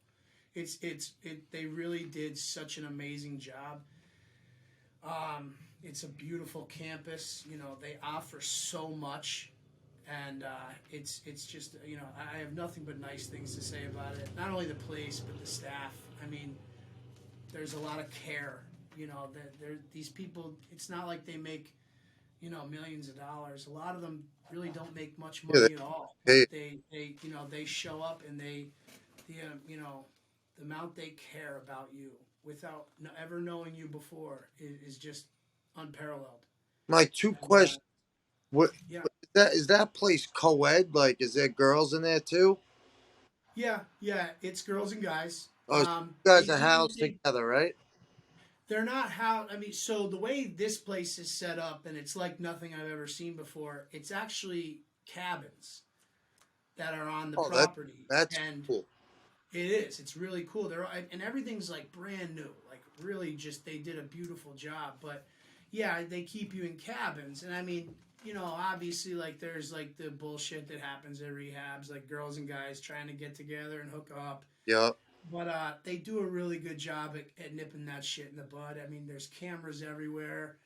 They really did such an amazing job. It's a beautiful campus. You know, they offer so much, and it's just, you know, I have nothing but nice things to say about it. Not only the place, but the staff. I mean, there's a lot of care. You know, these people. It's not like they make, you know, millions of dollars. A lot of them really don't make much money at all. But they you know, they show up and you know, the amount they care about you without ever knowing you before is just unparalleled. My two And, questions. What yeah, is that place co-ed? Like, is there girls in there too? yeah, it's girls and guys. Oh, so you They guys are do. housed together, right? They're not how. I mean, so the way this place is set up, and it's like nothing I've ever seen before. It's actually cabins that are on the Oh, property, that's and cool. it is. It's really cool. And everything's like brand new. Like really, just they did a beautiful job. But yeah, they keep you in cabins, and I mean, you know, obviously, like there's like the bullshit that happens at rehabs, like girls and guys trying to get together and hook up. Yeah. But they do a really good job at nipping that shit in the bud. I mean, there's cameras everywhere.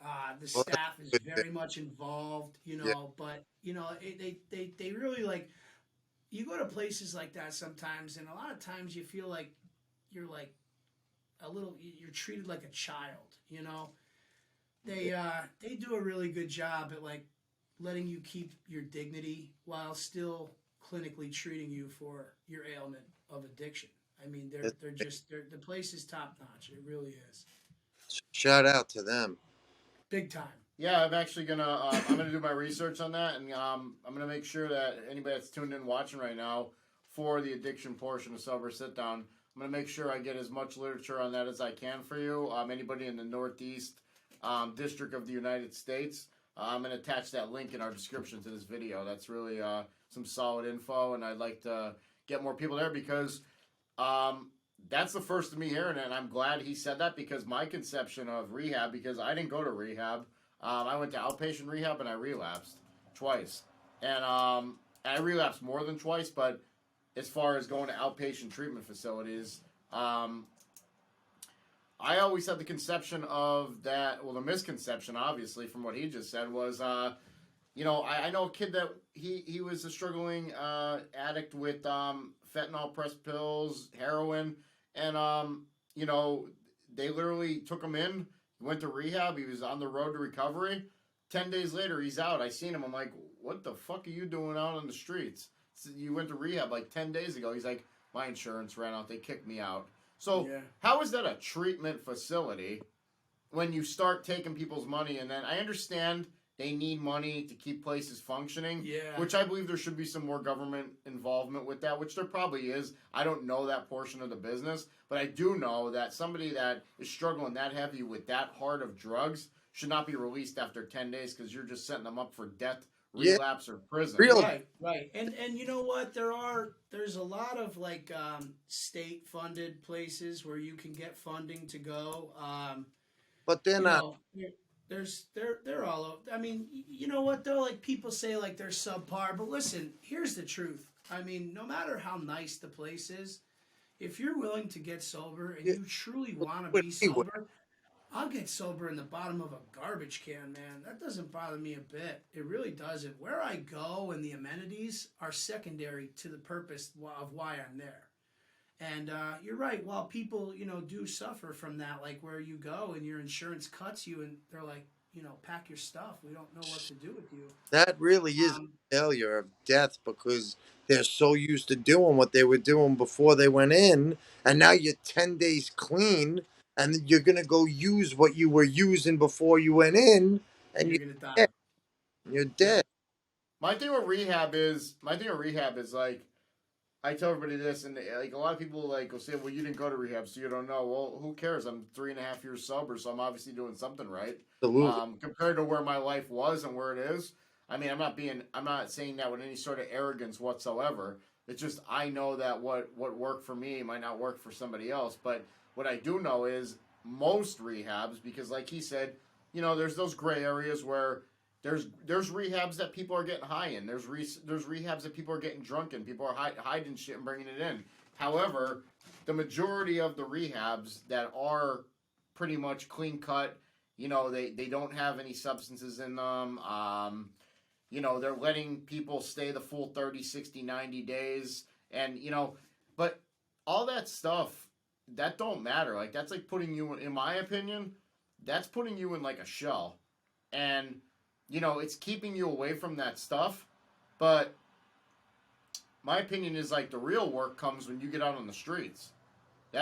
The Well, staff is that's good. very much involved, you Yeah. know. But you know, they really like. You go to places like that sometimes, and a lot of times you feel like you're like a little. You're treated like a child, you know. They do a really good job at like letting you keep your dignity while still clinically treating you for your ailment of addiction. I mean, the place is top notch. It really is. Shout out to them. Big time. Yeah, I'm gonna do my research on that, and I'm gonna make sure that anybody that's tuned in watching right now for the addiction portion of Sober Sit Down, I'm gonna make sure I get as much literature on that as I can for you. Anybody in the Northeast district of the United States, I'm gonna attach that link in our description to this video. That's really some solid info, and I'd like to get more people there because that's the first of me hearing it, and I'm glad he said that because my conception of rehab, because I didn't go to rehab. I went to outpatient rehab and I relapsed twice. And I relapsed more than twice, but as far as going to outpatient treatment facilities, I always had the conception of that, well, the misconception, obviously, from what he just said was, you know, I know a kid that he was a struggling addict with fentanyl pressed pills, heroin, and, you know, they literally took him in. He went to rehab. He was on the road to recovery. 10 days later, he's out. I seen him. I'm like, what the fuck are you doing out on the streets? So you went to rehab like 10 days ago. He's like, my insurance ran out. They kicked me out. So how is that a treatment facility when you start taking people's money? And then I understand they need money to keep places functioning, which I believe there should be some more government involvement with that, which there probably is. I don't know that portion of the business, but I do know that somebody that is struggling that heavy with that hard of drugs should not be released after 10 days because you're just setting them up for death, relapse, or prison. Really? Right. And you know what? There's a lot of like state funded places where you can get funding to go. But they're not. They're all over. I mean, you know what though? Like people say like they're subpar, but listen, here's the truth. I mean, no matter how nice the place is, if you're willing to get sober and you truly want to be sober, I'll get sober in the bottom of a garbage can, man. That doesn't bother me a bit. It really doesn't. Where I go and the amenities are secondary to the purpose of why I'm there. And you're right. While people, you know, do suffer from that, like where you go and your insurance cuts you and they're like, you know, pack your stuff. We don't know what to do with you. That really is a failure of death because they're so used to doing what they were doing before they went in. And now you're 10 days clean and you're going to go use what you were using before you went in. And you're going to die. Dead. You're dead. My thing with rehab is like, I tell everybody this, and like a lot of people like will say, "Well, you didn't go to rehab, so you don't know." Well, who cares? I'm 3.5 years sober, so I'm obviously doing something right. Absolutely. Compared to where my life was and where it is. I mean, I'm not saying that with any sort of arrogance whatsoever. It's just I know that what worked for me might not work for somebody else. But what I do know is most rehabs, because like he said, you know, there's those gray areas where There's rehabs that people are getting high in. There's rehabs that people are getting drunk in. People are hiding shit and bringing it in. However, the majority of the rehabs that are pretty much clean cut, you know, they don't have any substances in them. You know, they're letting people stay the full 30, 60, 90 days. And, you know, but all that stuff, that don't matter. Like, that's like putting you in my opinion, that's putting you in like a shell. And, you know, it's keeping you away from that stuff. But my opinion is like the real work comes when you get out on the streets. The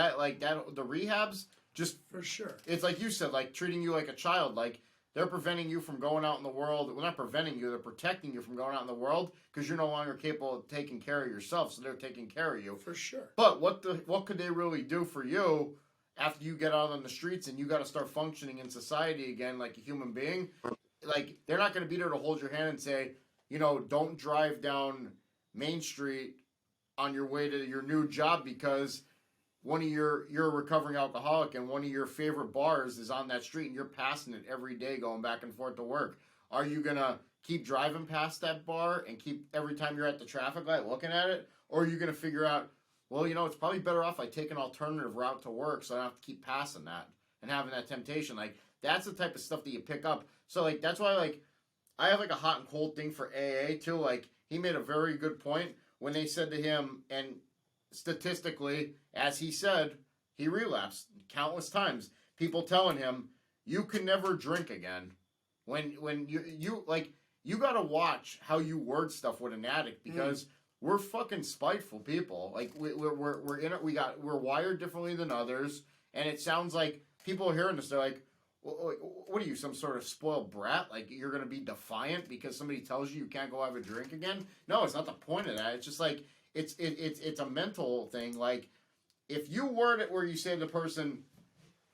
rehabs just, For sure. it's like you said, like treating you like a child. Like, they're preventing you from going out in the world. Well, not preventing you, they're protecting you from going out in the world because you're no longer capable of taking care of yourself, so they're taking care of you. For sure. But what could they really do for you after you get out on the streets and you got to start functioning in society again like a human being? Like, they're not going to be there to hold your hand and say, you know, don't drive down Main Street on your way to your new job because you're a recovering alcoholic and one of your favorite bars is on that street and you're passing it every day going back and forth to work. Are you going to keep driving past that bar and keep every time you're at the traffic light looking at it? Or are you going to figure out, well, you know, it's probably better off I take an alternative route to work so I don't have to keep passing that and having that temptation. Like, that's the type of stuff that you pick up. So, like, that's why, like, I have, like, a hot and cold thing for AA, too. Like, he made a very good point when they said to him, and statistically, as he said, he relapsed countless times. People telling him, you can never drink again. When you got to watch how you word stuff with an addict because we're fucking spiteful people. Like, we're in it. We're wired differently than others. And it sounds like people are hearing this. They're like, what are you, some sort of spoiled brat? Like, you're going to be defiant because somebody tells you can't go have a drink again? No, it's not the point of that. It's just like, it's a mental thing. Like, if you word it where you say to the person,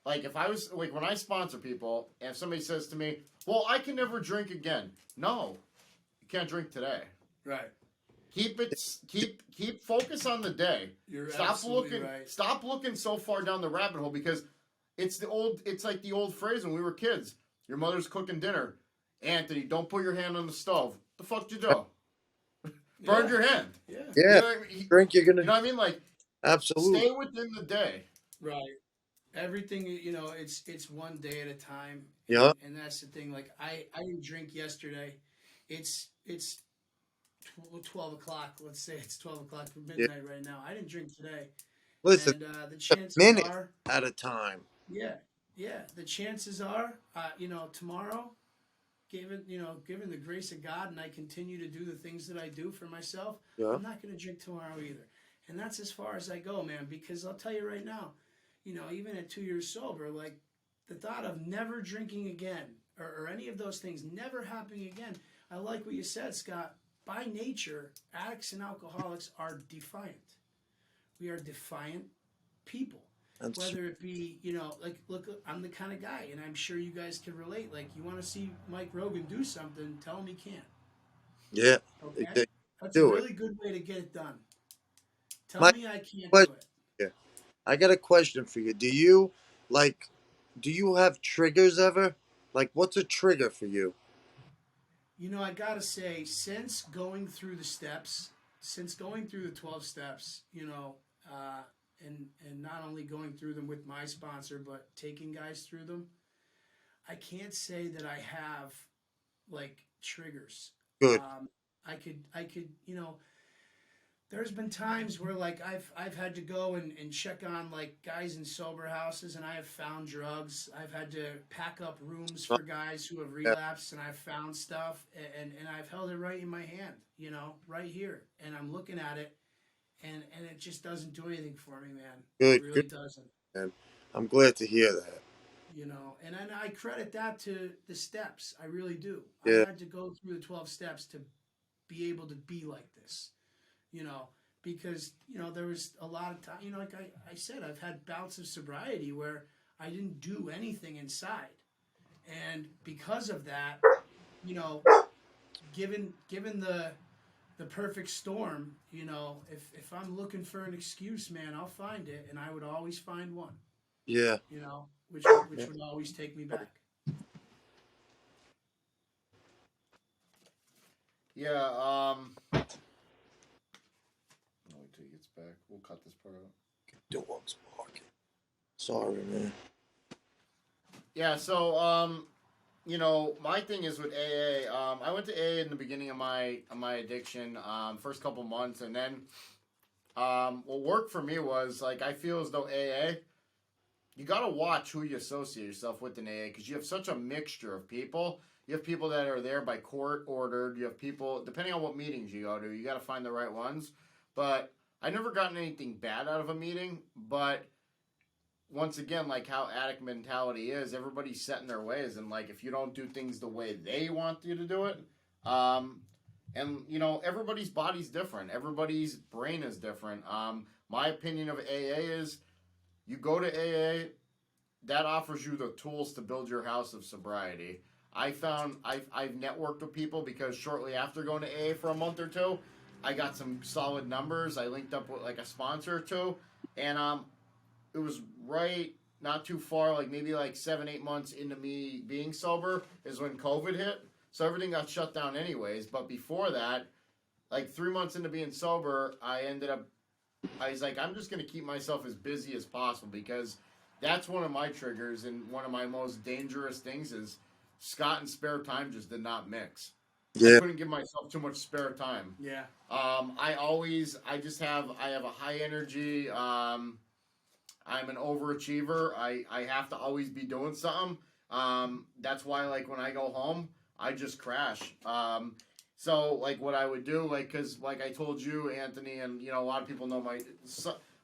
like, if I was, like, when I sponsor people, and if somebody says to me, well, I can never drink again. No, you can't drink today. Right. Keep focus on the day. You're Stop absolutely looking, right. Stop looking so far down the rabbit hole because it's like the old phrase when we were kids. Your mother's cooking dinner. Anthony, don't put your hand on the stove. The fuck did you do? Burned your hand. Yeah. Yeah. You know what I mean? Drink, you're gonna You know what I mean? Like, absolutely. stay within the day. Right. Everything, you know, it's one day at a time. Yeah. And that's the thing. Like, I didn't drink yesterday. It's 12 o'clock. Let's say it's 12 o'clock for midnight right now. I didn't drink today. Listen, And the chances minute are, at a time. yeah, the chances are, you know, tomorrow, given the grace of God, and I continue to do the things that I do for myself, Yeah. I'm not going to drink tomorrow either. And that's as far as I go, man, because I'll tell you right now, you know, even at 2 years sober, like, the thought of never drinking again or any of those things never happening again, I like what you said, Scott. By nature, addicts and alcoholics are defiant. We are defiant people. That's Whether it be, you know, like, look, I'm the kind of guy, and I'm sure you guys can relate. Like, you want to see Mike Rogan do something, tell him he can't. yeah. Okay? They That's do a it. really good way to get it done. Tell Mike, me I can't but- do it. I got a question for you. Do you have triggers ever? Like, what's a trigger for you? You know, I gotta say, since going through the 12 steps, you know, and not only going through them with my sponsor, but taking guys through them, I can't say that I have, like, triggers. Good. I could, you know, there's been times where, like, I've had to go and check on, like, guys in sober houses, and I have found drugs. I've had to pack up rooms for guys who have relapsed, and I've found stuff, and I've held it right in my hand, you know, right here, and I'm looking at it, and it just doesn't do anything for me, man. Good, It really good. doesn't. And I'm glad to hear that. You know, and I credit that to the steps. I really do. Yeah. I had to go through the 12 steps to be able to be like this, you know, because, you know, there was a lot of time, you know, like I said, I've had bouts of sobriety where I didn't do anything inside. And because of that, you know, given the perfect storm, you know, if I'm looking for an excuse, man, I'll find it, and I would always find one. Yeah. You know, which would always take me back. Yeah. Wait till he gets back. We'll cut this part out. Dog's barking. Sorry, man. Yeah. So you know, my thing is with AA. I went to AA in the beginning of my addiction, first couple months, and then what worked for me was like I feel as though AA. You got to watch who you associate yourself with in AA because you have such a mixture of people. You have people that are there by court ordered. You have people, depending on what meetings you go to, you got to find the right ones. But I never gotten anything bad out of a meeting. But once again, like how addict mentality is, everybody's set in their ways. And like if you don't do things the way they want you to do it, and you know, everybody's body's different. Everybody's brain is different. My opinion of AA is you go to AA, that offers you the tools to build your house of sobriety. I found I've networked with people because shortly after going to AA for a month or two, I got some solid numbers. I linked up with like a sponsor or two, and it was right not too far, like maybe like 7-8 months into me being sober is when COVID hit. So everything got shut down anyways. But before that, like 3 months into being sober, I was like, I'm just going to keep myself as busy as possible because that's one of my triggers and one of my most dangerous things is Scott and spare time just did not mix. Yeah. I couldn't give myself too much spare time. Yeah. I have a high energy. I'm an overachiever. I have to always be doing something. That's why like when I go home, I just crash. So, like, what I would do, like, because, like I told you, Anthony, and, you know, a lot of people know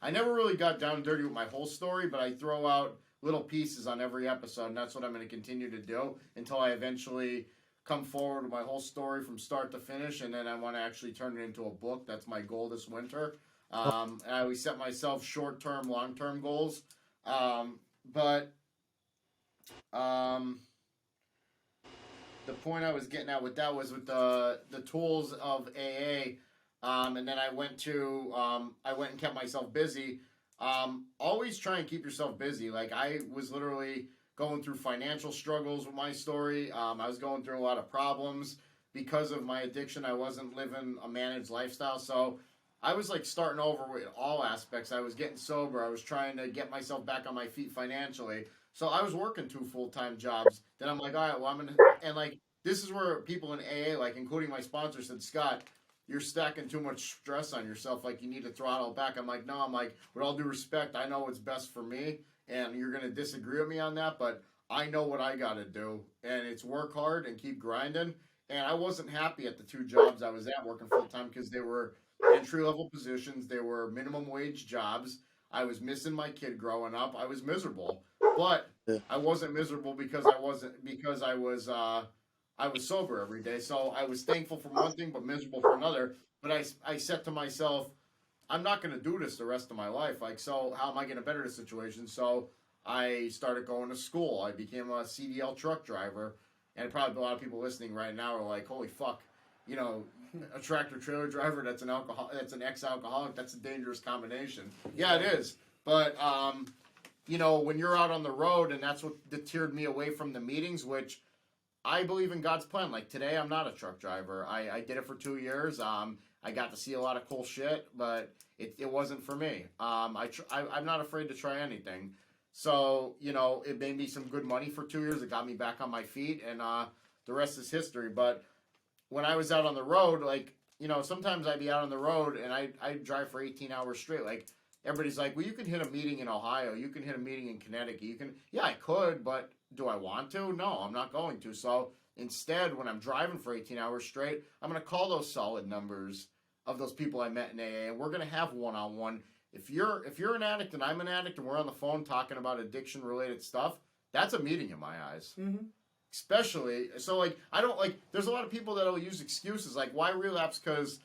I never really got down dirty with my whole story, but I throw out little pieces on every episode, and that's what I'm going to continue to do until I eventually come forward with my whole story from start to finish, and then I want to actually turn it into a book. That's my goal this winter. And I always set myself short-term, long-term goals. The point I was getting at with that was with the tools of AA, and then I went and kept myself busy. Always try and keep yourself busy. Like I was literally going through financial struggles with my story. I was going through a lot of problems because of my addiction. I wasn't living a managed lifestyle, so I was like starting over with all aspects. I was getting sober. I was trying to get myself back on my feet financially. So I was working 2 full-time jobs. Then I'm like, all right, well, and like, this is where people in AA, like, including my sponsor, said, Scott, you're stacking too much stress on yourself. Like, you need to throttle it back. I'm like, no, with all due respect, I know what's best for me. And you're going to disagree with me on that, but I know what I got to do. And it's work hard and keep grinding. And I wasn't happy at the 2 jobs I was at working full-time because they were entry-level positions. They were minimum wage jobs. I was missing my kid growing up. I was miserable. But I wasn't miserable because I was sober every day. So I was thankful for one thing, but miserable for another. But I said to myself, I'm not going to do this the rest of my life. Like, so how am I going to better the situation? So I started going to school. I became a CDL truck driver. And probably a lot of people listening right now are like, holy fuck, you know, a tractor trailer driver that's an ex-alcoholic, that's a dangerous combination. Yeah, it is. But you know, when you're out on the road, and that's what deterred me away from the meetings, which I believe in God's plan. Like today, I'm not a truck driver. I did it for 2 years. I got to see a lot of cool shit, but it wasn't for me. I'm not afraid to try anything. So, you know, it made me some good money for 2 years. It got me back on my feet, and the rest is history. But when I was out on the road, like, you know, sometimes I'd be out on the road, and I'd drive for 18 hours straight. Like, everybody's like, well, you can hit a meeting in Ohio. You can hit a meeting in Connecticut. Yeah, I could, but do I want to? No, I'm not going to. So instead, when I'm driving for 18 hours straight, I'm going to call those solid numbers of those people I met in AA, and we're going to have one-on-one. If you're an addict and I'm an addict and we're on the phone talking about addiction-related stuff, that's a meeting in my eyes. Mm-hmm. Especially, so like, I don't like, there's a lot of people that'll use excuses like, why relapse? Because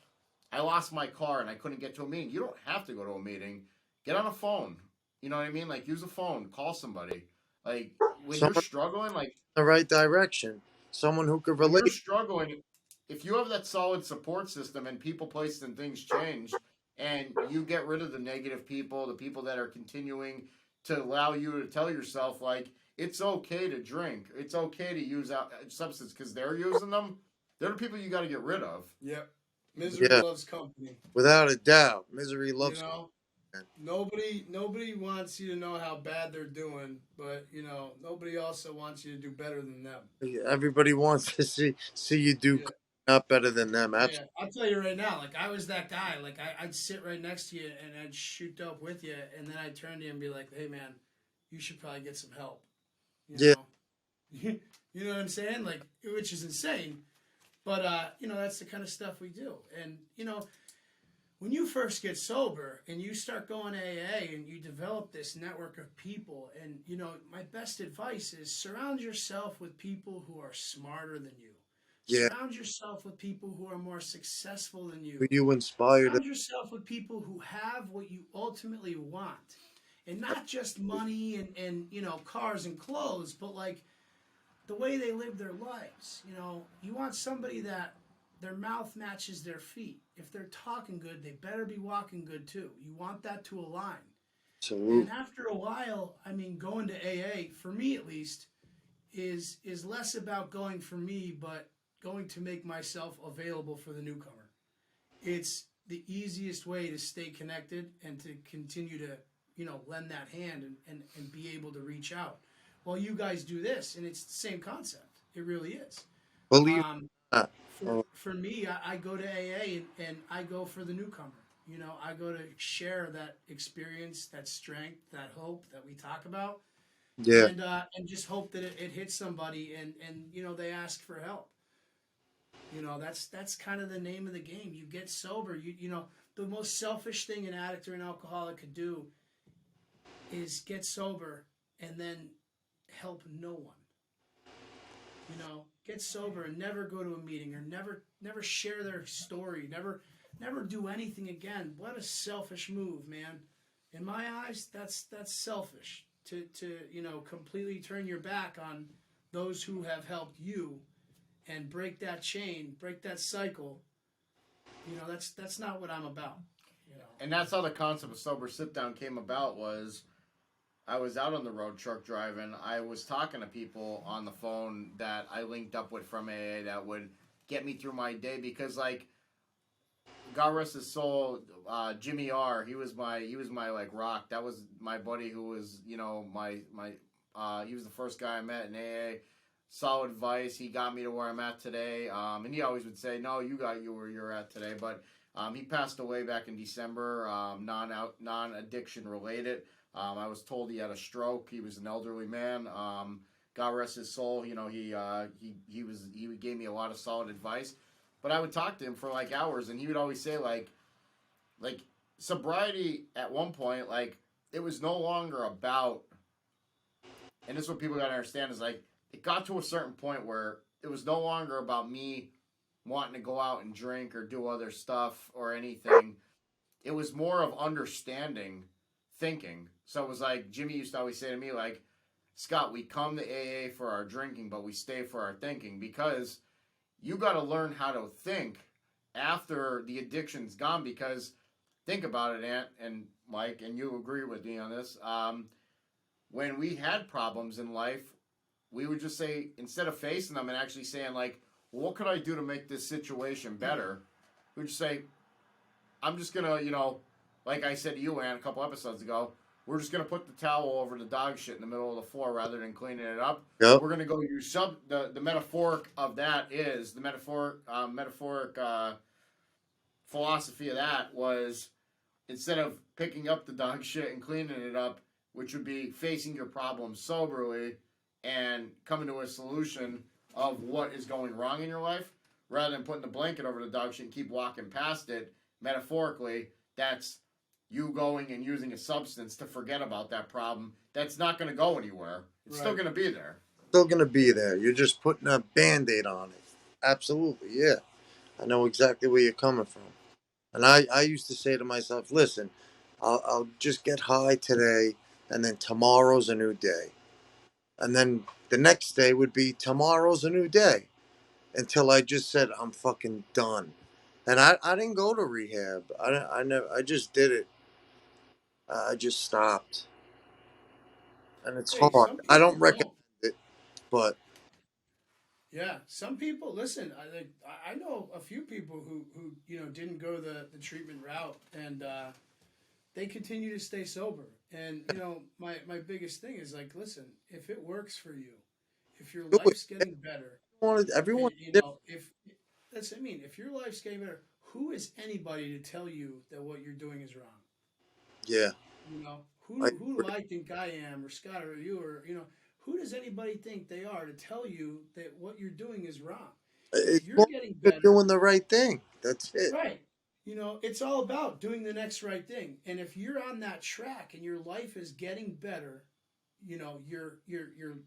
I lost my car and I couldn't get to a meeting. You don't have to go to a meeting. Get on a phone. You know what I mean? Like, use a phone. Call somebody. Like, when you're struggling, like... the right direction. Someone who could relate. When you're struggling, if you have that solid support system and people, places, and things change, and you get rid of the negative people, the people that are continuing to allow you to tell yourself, like, it's okay to drink. It's okay to use substance because they're using them. They're the people you got to get rid of. Yep. Misery Yeah, loves company. without a doubt, misery You loves. know, Man. nobody wants you to know how bad they're doing, but nobody also wants you to do better than them. Everybody wants to see you do Yeah. not better than them. Yeah, Absolutely. I'll tell you right now. Like I was that guy. Like I'd sit right next to you and I'd shoot dope with you, and then I'd turn to you and be like, "Hey, man, you should probably get some help." You Yeah. know, you know what I'm saying? Like, which is insane, but that's the kind of stuff we do. And when you first get sober and you start going AA and you develop this network of people, and my best advice is surround yourself with people who are smarter than you. Yeah. Surround yourself with people who are more successful than Who you. you inspired? Surround yourself with people who have what you ultimately want. And not just money and cars and clothes, but like the way they live their lives. You want somebody that their mouth matches their feet. If they're talking good, they better be walking good too. You want that to align. Absolutely. And after a while, I mean, going to AA, for me at least, is less about going for me, but going to make myself available for the newcomer. It's the easiest way to stay connected and to continue to, lend that hand and be able to reach out. Well, you guys do this, and it's the same concept. It really is. Believe Um, that. for me, I go to AA and I go for the newcomer. I go to share that experience, that strength, that hope that we talk about, Yeah. and just hope that it hits somebody and they ask for help. That's kind of the name of the game. You get sober. The most selfish thing an addict or an alcoholic could do is get sober and then help no one. Get sober and never go to a meeting or never share their story, never do anything again. What a selfish move, man. In my eyes, that's selfish to completely turn your back on those who have helped you and break that chain, break that cycle. That's not what I'm about. And that's how the concept of sober sit down came about. Was I was out on the road truck driving. I was talking to people on the phone that I linked up with from AA that would get me through my day because, like, God rest his soul, Jimmy R. He was my like rock. That was my buddy who was my he was the first guy I met in AA. Solid advice. He got me to where I'm at today. And he always would say, "No, you got you where you're at today." But he passed away back in December, non-addiction related. I was told he had a stroke. He was an elderly man. God rest his soul. He gave me a lot of solid advice. But I would talk to him for like hours, and he would always say like sobriety at one point, like it was no longer about. And this is what people got to understand is like it got to a certain point where it was no longer about me wanting to go out and drink or do other stuff or anything. It was more of understanding thinking. So it was like Jimmy used to always say to me, like, Scott, we come to AA for our drinking, but we stay for our thinking because you got to learn how to think after the addiction's gone. Because think about it, Ant and Mike, and you agree with me on this. When we had problems in life, we would just say, instead of facing them and actually saying, like, well, what could I do to make this situation better? We'd just say, I'm just going to, like I said to you, Ann, a couple episodes ago, we're just going to put the towel over the dog shit in the middle of the floor rather than cleaning it up. Yep. We're going to go use the metaphoric of that is, the metaphoric philosophy of that was, instead of picking up the dog shit and cleaning it up, which would be facing your problem soberly and coming to a solution of what is going wrong in your life, rather than putting the blanket over the dog shit and keep walking past it, metaphorically, that's you going and using a substance to forget about that problem. That's not going to go anywhere. It's still going to be there. Still going to be there. You're just putting a Band-Aid on it. Absolutely, yeah. I know exactly where you're coming from. And I used to say to myself, listen, I'll just get high today, and then tomorrow's a new day. And then the next day would be tomorrow's a new day. Until I just said, I'm fucking done. And I didn't go to rehab. I just did it. I just stopped. And it's Hey, hard. some I don't people recommend don't. it, but Yeah, some people listen. I know a few people who didn't go the treatment route, and they continue to stay sober. And my biggest thing is like, listen, if it works for you, if your Do it. life's getting better, Everyone. if that's I mean, if your life's getting better, who is anybody to tell you that what you're doing is wrong? Yeah. Who do I think I am, or Scott, or you, or who does anybody think they are to tell you that what you're doing is wrong? If you're getting You're better, doing the right thing. That's it. right? It's all about doing the next right thing. And if you're on that track and your life is getting better, you're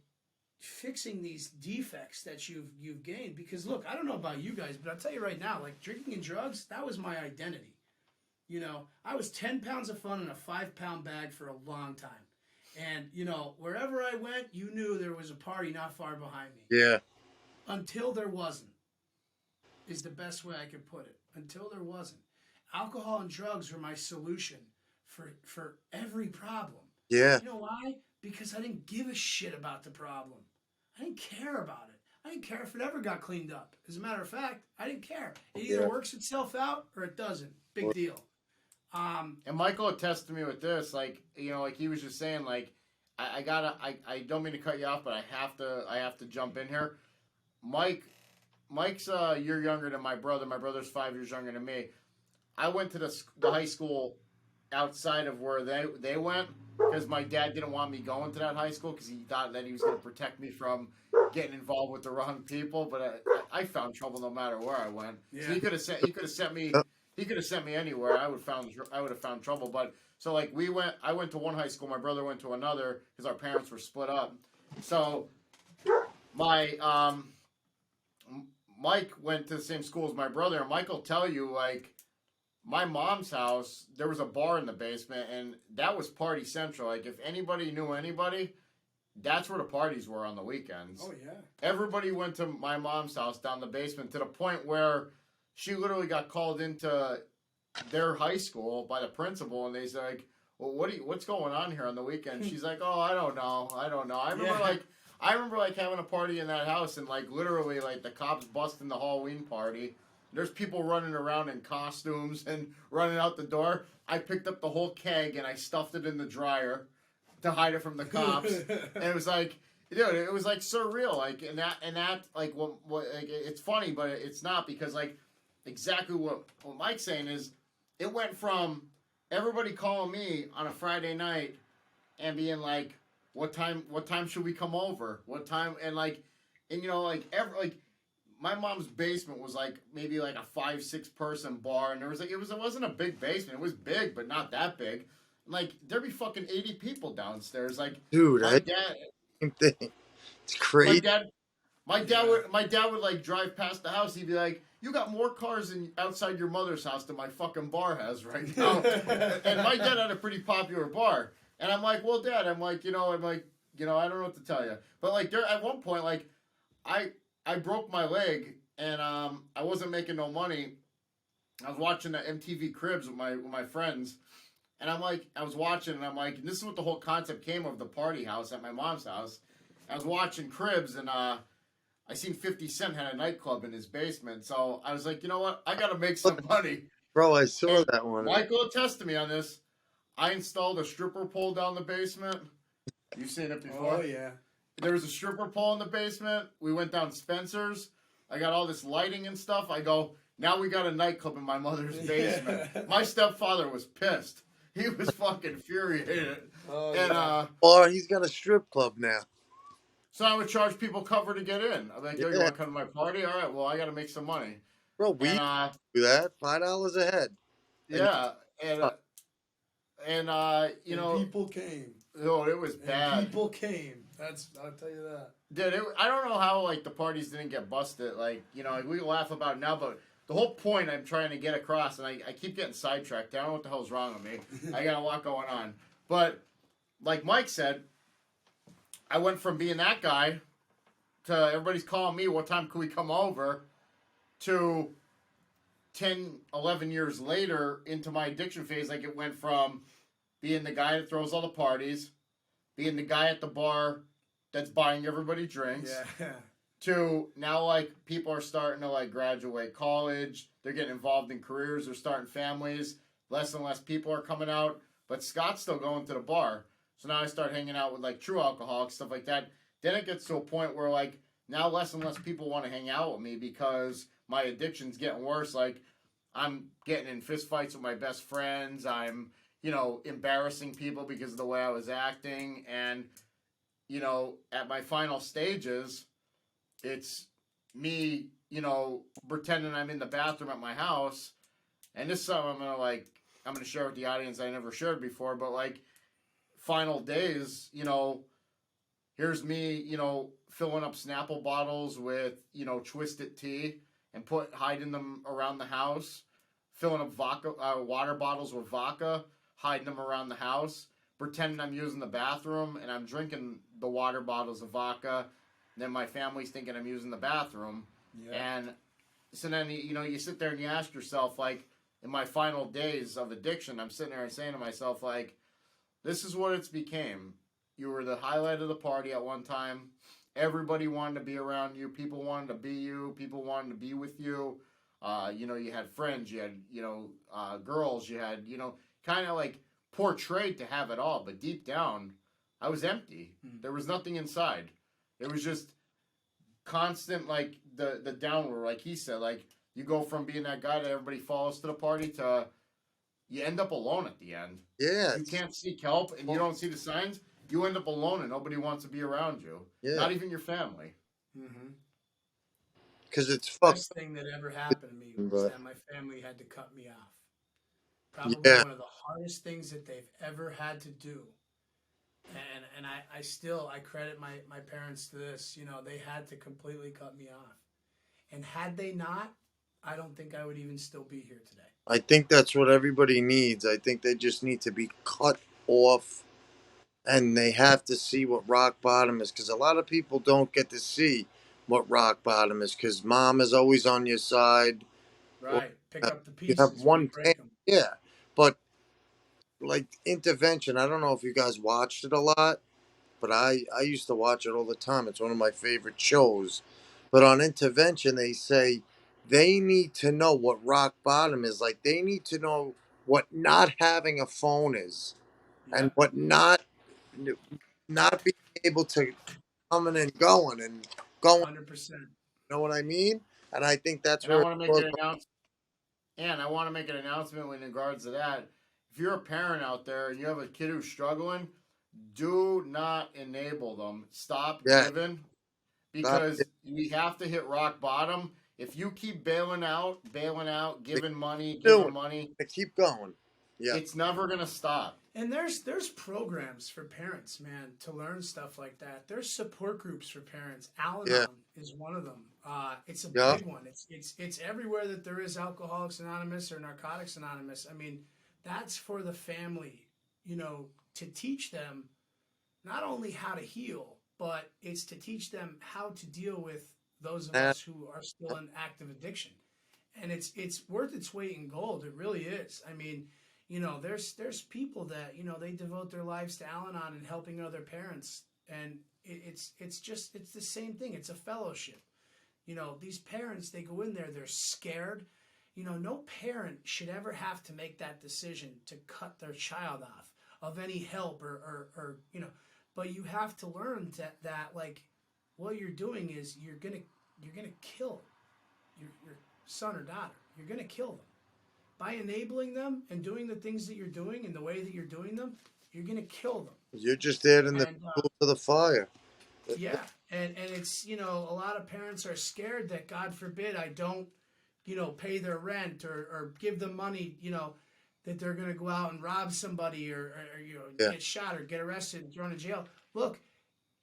fixing these defects that you've gained. Because look, I don't know about you guys, but I'll tell you right now, like drinking and drugs, that was my identity. I was 10 pounds of fun in a 5-pound bag for a long time. And, wherever I went, you knew there was a party not far behind me. Yeah. Until there wasn't, is the best way I could put it. Until there wasn't. Alcohol and drugs were my solution for every problem. Yeah. You know why? Because I didn't give a shit about the problem. I didn't care about it. I didn't care if it ever got cleaned up. As a matter of fact, I didn't care. It either works itself out or it doesn't. Big deal. And Michael attested to me with this, like like he was just saying, like I don't mean to cut you off, but I have to jump in here. Mike's a year younger than my brother. My brother's 5 years younger than me. I went to the high school outside of where they went because my dad didn't want me going to that high school because he thought that he was going to protect me from getting involved with the wrong people. But I found trouble no matter where I went. Yeah. So he could have sent me. He could have sent me anywhere. I would have found trouble. But so like I went to one high school. My brother went to another because our parents were split up. So my Mike went to the same school as my brother, and Mike will tell you like my mom's house. There was a bar in the basement, and that was party central. Like if anybody knew anybody, that's where the parties were on the weekends. Oh yeah. Everybody went to my mom's house down the basement to the point where she literally got called into their high school by the principal, and they said, like, well, what's going on here on the weekend? She's like, oh, I don't know. I remember having a party in that house, and like literally like the cops busting the Halloween party. There's people running around in costumes and running out the door. I picked up the whole keg and I stuffed it in the dryer to hide it from the cops. And it was like, dude, it was like surreal. Like and that like what like, it's funny, but it's not, because like exactly what Mike's saying is, it went from everybody calling me on a Friday night and being like, what time should we come over? What time? And like my mom's basement was like maybe like a 5-6 person bar, and there was like it wasn't a big basement. It was big, but not that big. Like there'd be fucking 80 people downstairs. Like, dude, my dad, same thing. It's crazy. My dad would like drive past the house. He'd be like, "You got more cars outside your mother's house than my fucking bar has right now." And my dad had a pretty popular bar, and I'm like, "Well, Dad," I don't know what to tell you. But like there, at one point, like I broke my leg, and I wasn't making no money. I was watching the MTV Cribs with my friends, and I was watching, and I'm like, and this is what the whole concept came of, the party house at my mom's house. I was watching Cribs, and I seen 50 Cent had a nightclub in his basement, so I was like, you know what, I gotta make some money. Bro, I saw that one. Michael attested me on this. I installed a stripper pole down the basement. You've seen it before? Oh yeah. There was a stripper pole in the basement. We went down Spencer's. I got all this lighting and stuff. I go, now we got a nightclub in my mother's basement. Yeah. My stepfather was pissed. He was fucking infuriated. Oh, and or he's got a strip club now. So I would charge people cover to get in. I'm like, yo, you want to come to my party? All right, well, I got to make some money. Bro, we do that. $5 a head. Yeah, and people came. Oh, it was bad. People came. I'll tell you that. Dude, I don't know how like the parties didn't get busted. Like we laugh about it now, but the whole point I'm trying to get across, and I keep getting sidetracked. I don't know what the hell's wrong with me. I got a lot going on. But like Mike said, I went from being that guy to everybody's calling me, what time can we come over, to 10, 11 years later into my addiction phase. Like it went from being the guy that throws all the parties, being the guy at the bar that's buying everybody drinks, to now, like, people are starting to, like, graduate college. They're getting involved in careers. They're starting families. Less and less people are coming out. But Scott's still going to the bar. So now I start hanging out with, like, true alcoholics, stuff like that. Then it gets to a point where, like, now less and less people want to hang out with me because my addiction's getting worse. Like, I'm getting in fist fights with my best friends. I'm, embarrassing people because of the way I was acting. And, at my final stages, it's me, pretending I'm in the bathroom at my house. And this time I'm gonna share with the audience I never shared before, but like final days, here's me, filling up Snapple bottles with, twisted tea and hiding them around the house, filling up water bottles with vodka, hiding them around the house, pretending I'm using the bathroom and I'm drinking the water bottles of vodka. Then my family's thinking I'm using the bathroom. Yeah. And so then, you sit there and you ask yourself, like, in my final days of addiction, I'm sitting there and saying to myself, like, this is what it's became. You were the highlight of the party at one time. Everybody wanted to be around you. People wanted to be you. People wanted to be with you. You had friends. You had, girls. You had, kind of like portrayed to have it all. But deep down, I was empty. There was nothing inside. It was just constant, like, the downward, like he said. Like, you go from being that guy that everybody follows to the party to you end up alone at the end. Yeah. You can't seek help and you don't see the signs. You end up alone and nobody wants to be around you. Yeah. Not even your family. Because it's The fucked. best thing that ever happened to me was that my family had to cut me off. Probably one of the hardest things that they've ever had to do. And I credit my parents to this. They had to completely cut me off. And had they not, I don't think I would even still be here today. I think that's what everybody needs. I think they just need to be cut off, and they have to see what rock bottom is, because a lot of people don't get to see what rock bottom is, because mom is always on your side. Right. Pick up the You have pieces when one you break them. Yeah, but like intervention, I don't know if you guys watched it a lot, but I used to watch it all the time. It's one of my favorite shows. But on intervention, they say they need to know what rock bottom is. Like, they need to know what not having a phone is, and what not being able to coming and going. 100%. You know what I mean? And I think that's And I where it want to make goes. an announcement. And I want to make an announcement in regards to that. If you're a parent out there and you have a kid who's struggling, do not enable them. Stop Yeah, giving, stop. because we have to hit rock bottom. If you keep bailing out, giving money, Keep going. Yeah. it's never gonna stop. And there's programs for parents, man, to learn stuff like that. There's support groups for parents. Al-Anon is one of them. It's a big one. It's everywhere that there is Alcoholics Anonymous or Narcotics Anonymous. I mean, that's for the family, to teach them not only how to heal, but it's to teach them how to deal with those of us who are still in active addiction. And it's worth its weight in gold. It really is. I mean, there's people that, they devote their lives to Al-Anon and helping other parents. And it's the same thing. It's a fellowship. These parents, they go in there, they're scared. No parent should ever have to make that decision to cut their child off of any help or but you have to learn that like what you're doing is you're gonna kill your son or daughter. You're gonna kill them. By enabling them and doing the things that you're doing in the way that you're doing them, you're going to kill them. You're just adding the fuel to the fire. Yeah. And it's, a lot of parents are scared that, God forbid, I don't, pay their rent or give them money, that they're going to go out and rob somebody or get shot or get arrested and thrown in jail. Look,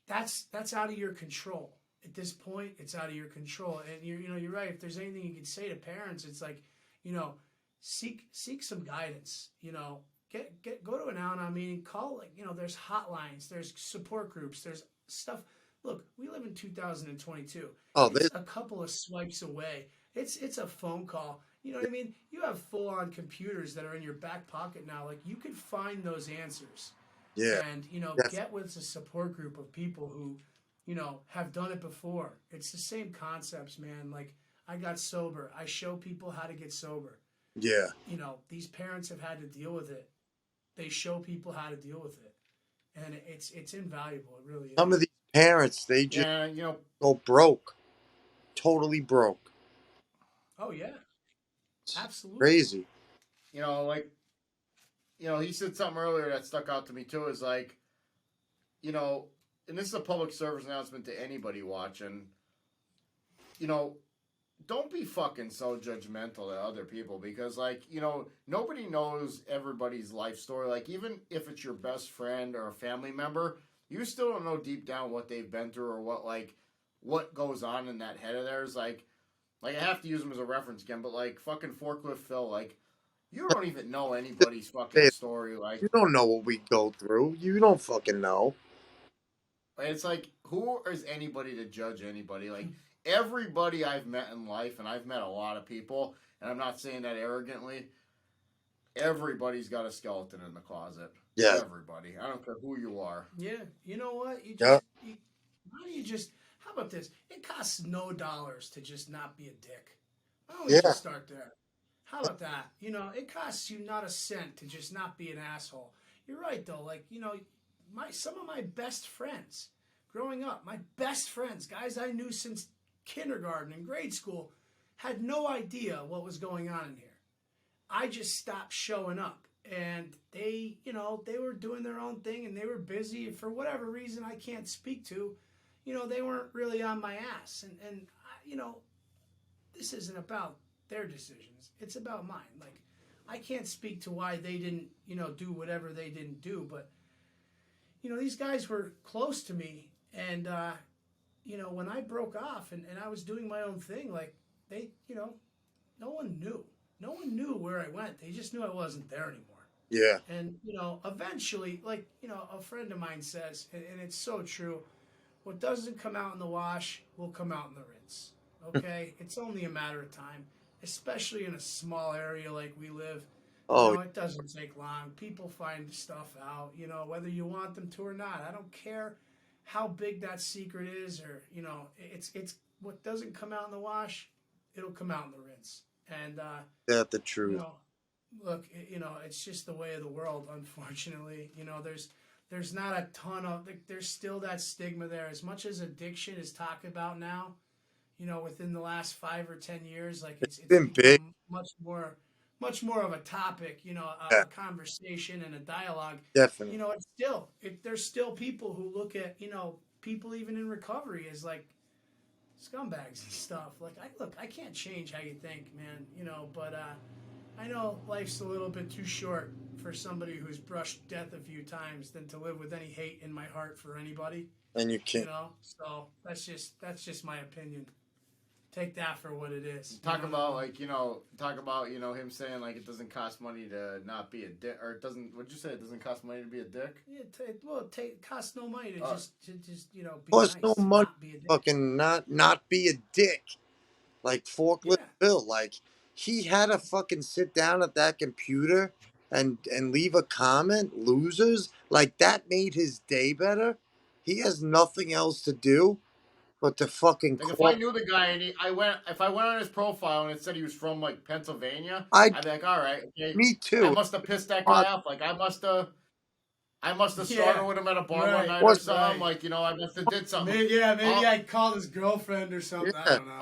that's out of your control. At this point, it's out of your control. And you're right. If there's anything you can say to parents, it's like, seek some guidance, go to an Al-Anon meeting, call, there's hotlines, there's support groups, there's stuff. Look, we live in 2022. It's a couple of swipes away. It's a phone call. You know what I mean? You have full-on computers that are in your back pocket now. Like, you can find those answers. Yeah. And, get with a support group of people who, have done it before. It's the same concepts, man. Like, I got sober. I show people how to get sober. Yeah. These parents have had to deal with it. They show people how to deal with it, and it's invaluable. It really Some of is. these parents, they just Yeah, go broke, totally broke. Oh yeah, It's absolutely. crazy. like he said something earlier that stuck out to me too. Is like, you know, and this is a public service announcement to anybody watching. You know, don't be fucking so judgmental to other people because, like, nobody knows everybody's life story. Like, even if it's your best friend or a family member, you still don't know deep down what they've been through or what goes on in that head of theirs. Like I have to use him as a reference again, but like fucking forklift Phil, like you don't even know anybody's fucking Hey, story. Like you don't know what we go through. You don't fucking know. it's like who is anybody to judge anybody? Like everybody I've met in life, and I've met a lot of people, and I'm not saying that arrogantly. Everybody's got a skeleton in the closet. Yeah. Everybody. I don't care who you are. Yeah, you know what? Yeah. Why don't you just? How about this? It costs no dollars to just not be a dick. Why don't we Yeah. just start there? How about that? It costs you not a cent to just not be an asshole. You're right though. Like some of my best friends growing up, my best friends, guys I knew since kindergarten and grade school, had no idea what was going on in here. I just stopped showing up. And they were doing their own thing and they were busy for whatever reason I can't speak to. They weren't really on my ass. And this isn't about their decisions. It's about mine. Like, I can't speak to why they didn't, do whatever they didn't do. But, these guys were close to me. And, when I broke off and I was doing my own thing, like, they, no one knew. No one knew where I went. They just knew I wasn't there anymore. Yeah. And, eventually, like, a friend of mine says, and it's so true, what doesn't come out in the wash will come out in the rinse. Okay? It's only a matter of time, especially in a small area like we live. Oh, It doesn't take long. People find stuff out, whether you want them to or not. I don't care how big that secret is or, it's what doesn't come out in the wash, it'll come out in the rinse. And, that's the you truth. know, look, it's just the way of the world. Unfortunately, there's not a ton of there's still that stigma there. As much as addiction is talked about now, within the last 5 or 10 years, like it's Been big. become much more of a topic. Yeah, A conversation and a dialogue. definitely. There's still people who look at people even in recovery as like scumbags and stuff. Like I can't change how you think, man. But I know life's a little bit too short for somebody who's brushed death a few times than to live with any hate in my heart for anybody. And you can't. So that's just my opinion. Take that for what it is. Talk about him saying like it doesn't cost money to not be a dick, or it doesn't. What'd you say? It doesn't cost money to be a dick. Yeah, it costs no money to just be Costs nice, no money. not be a dick. Fucking not be a dick. Like forklift Yeah. Bill. Like he had to fucking sit down at that computer and leave a comment. Losers. Like that made his day better. He has nothing else to do but to fucking Like if I call. knew the guy and if I went on his profile and it said he was from like Pennsylvania, I. I'd be like, all right, okay, Me I too. must have pissed that guy off. Like I must have started Yeah. with him at a bar one Right. night or Was something. right. Like I must have did something. Maybe I'll- I called his girlfriend or something. I Yeah. don't know.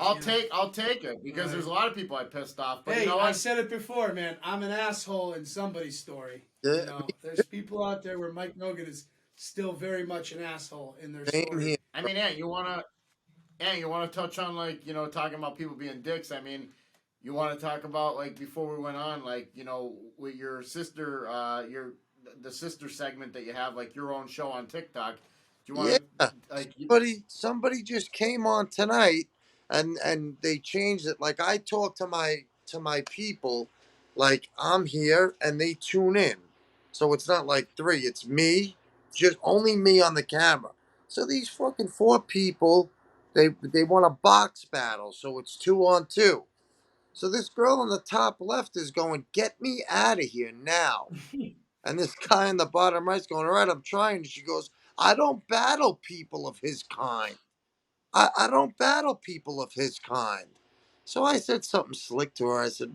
I'll take it because Right. there's a lot of people I pissed off. But Hey, you know I what? said it before, man. I'm an asshole in somebody's story. Yeah, There's people out there where Mike Rogan is still very much an asshole in their same story. here. I mean, you wanna touch on like talking about people being dicks. I mean, you want to talk about like before we went on, like with your sister, the sister segment that you have, like your own show on TikTok. Do you want Yeah. to like? Somebody just came on tonight and they changed it. Like I talk to my people like I'm here and they tune in. So it's not like three, it's me, just only me on the camera. So these fucking four people, they want a box battle, so it's 2-on-2. So this girl on the top left is going, "Get me out of here now." And this guy on the bottom right's going, "All right, I'm trying." And she goes, I don't battle people of his kind. I don't battle people of his kind. So I said something slick to her. I said,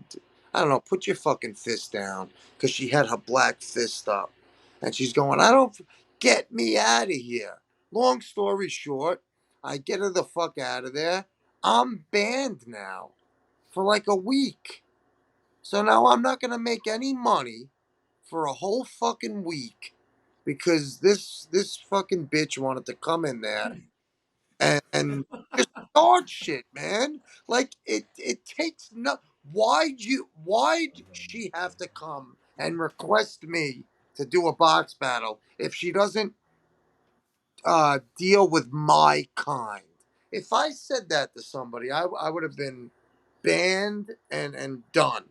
I don't know, put your fucking fist down. Because she had her black fist up. And she's going, I don't, get me out of here. Long story short, I get her the fuck out of there. I'm banned now for like a week. So now I'm not going to make any money for a whole fucking week because this fucking bitch wanted to come in there and just start shit, man. Like it takes no. Why'd she have to come and request me to do a box battle if she doesn't deal with my kind? If I said that to somebody, I would have been banned and done.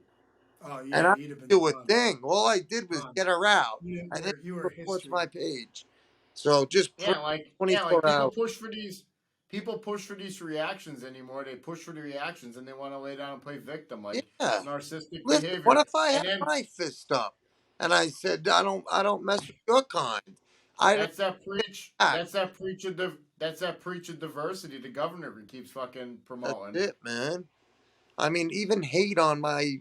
Oh And yeah, I you'd have been didn't do a done. thing. All I did was Done. get her out. I didn't You were report history. my page. So just pray Yeah, like 24 hours. people push for these reactions anymore. They push for the reactions and they want to lay down and play victim. Like Yeah. it's narcissistic Listen, what behavior. if I And had then my fist up and I said I don't mess with your kind. I don't that's that preach. act. That's that preach of diversity. The governor keeps fucking That's promoting. it, man. I mean, even hate on my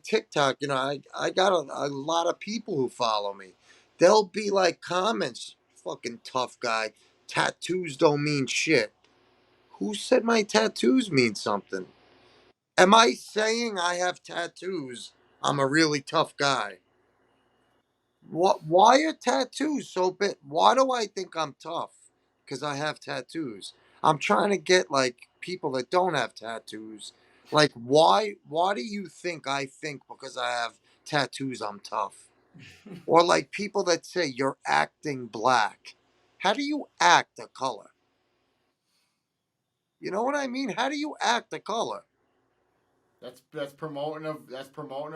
TikTok. I got a lot of people who follow me. They'll be like comments, fucking tough guy. Tattoos don't mean shit. Who said my tattoos mean something? Am I saying I have tattoos? I'm a really tough guy. What? Why are tattoos so big? Why do I think I'm tough? Because I have tattoos. I'm trying to get like people that don't have tattoos. Like, why? Why do you think I think because I have tattoos I'm tough? Or like people that say you're acting black. How do you act a color? You know what I mean? How do you act a color? Promoting of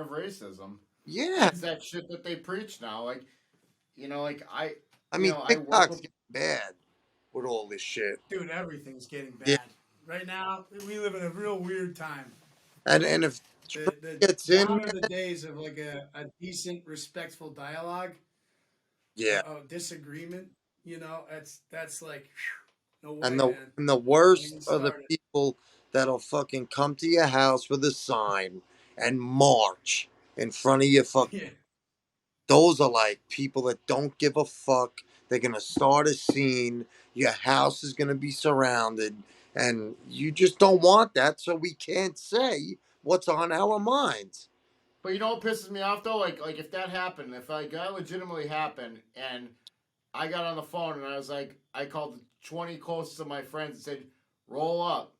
racism. Yeah. That's that shit that they preach now. Like I mean, I work TikTok's with getting bad with all this shit. Dude, everything's getting Yeah. bad. Right now, we live in a real weird time. And if Trump The gets in, gone are the days of like a decent, respectful dialogue, yeah. disagreement. That's like, no And way, the man. and the Don't worst even are the start it. people that'll fucking come to your house with a sign and march in front of your fuck. Yeah. Those are like people that don't give a fuck. They're gonna start a scene. Your house is gonna be surrounded, and you just don't want that. So we can't say what's on our minds. But you know what pisses me off though? Like if that happened, if like that legitimately happened, and I got on the phone and I was like, I called 20 closest of my friends and said, "Roll up."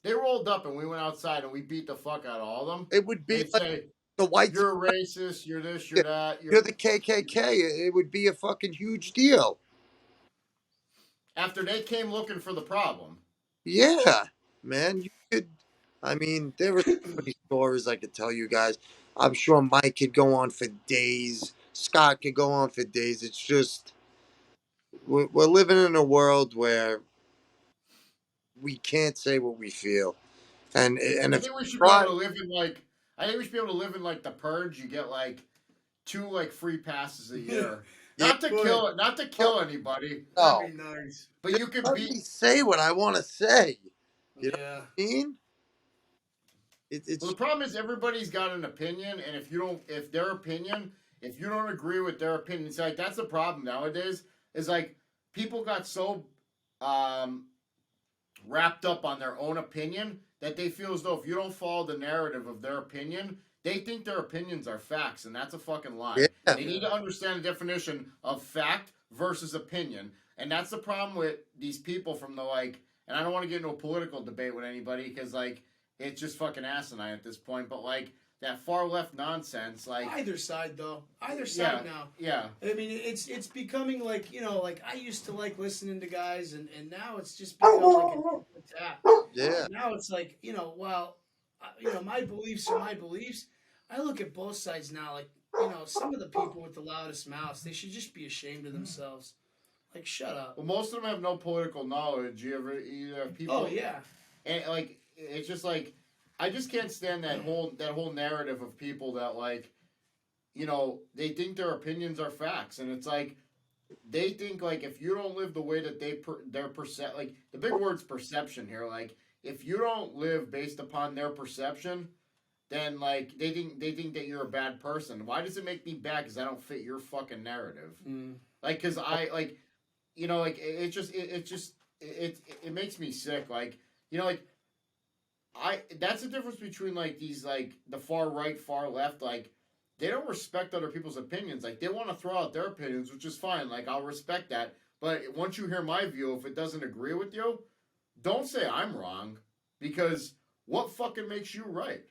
They rolled up and we went outside and we beat the fuck out of all of them. It would be They'd like say, the white. "You're a racist. You're this. You're that. You're." You're the KKK. It would be a fucking huge deal. After they came looking for the problem. Yeah, man. You could. I mean, there are so many stories I could tell you guys. I'm sure Mike could go on for days. Scott could go on for days. It's just we're living in a world where we can't say what we feel, and I if think we should be able try, to live in like. I think we should be able to live in like the purge. You get like two like free passes a year. yeah, Not to kill anybody, That'd no, be nice. but you can let me beat. say what I want to say. You know Yeah. what I mean? Well, It's the problem is everybody's got an opinion, and if you don't agree with their opinion, it's like that's the problem nowadays. Is like people got so um, wrapped up on their own opinion that they feel as though if you don't follow the narrative of their opinion, they think their opinions are facts, and that's a fucking lie. yeah, They need Yeah. to understand the definition of fact versus opinion, and that's the problem with these people from the like. And I don't want to get into a political debate with anybody because like it's just fucking asinine at this point. But like that far left nonsense, like Either side, though. Either yeah, side now. yeah. I mean, it's becoming like, like I used to like listening to guys, and now it's just become like an attack. yeah. And now it's like, well, my beliefs are my beliefs. I look at both sides now, like, some of the people with the loudest mouths, they should just be ashamed of themselves. Like, shut up. Well, most of them have no political knowledge. You have people. Oh yeah. And like it's just like I just can't stand that whole narrative of people that like they think their opinions are facts, and it's like they think like if you don't live the way that their percep like the big word's perception here. Like if you don't live based upon their perception, then like they think that you're a bad person. Why does it make me bad? Because I don't fit your fucking narrative. Like because I like like it makes me sick. Like like that's the difference between like these like the far right, far left. Like they don't respect other people's opinions. Like they want to throw out their opinions, which is fine. Like I'll respect that. But once you hear my view, if it doesn't agree with you, don't say I'm wrong, because what fucking makes you right?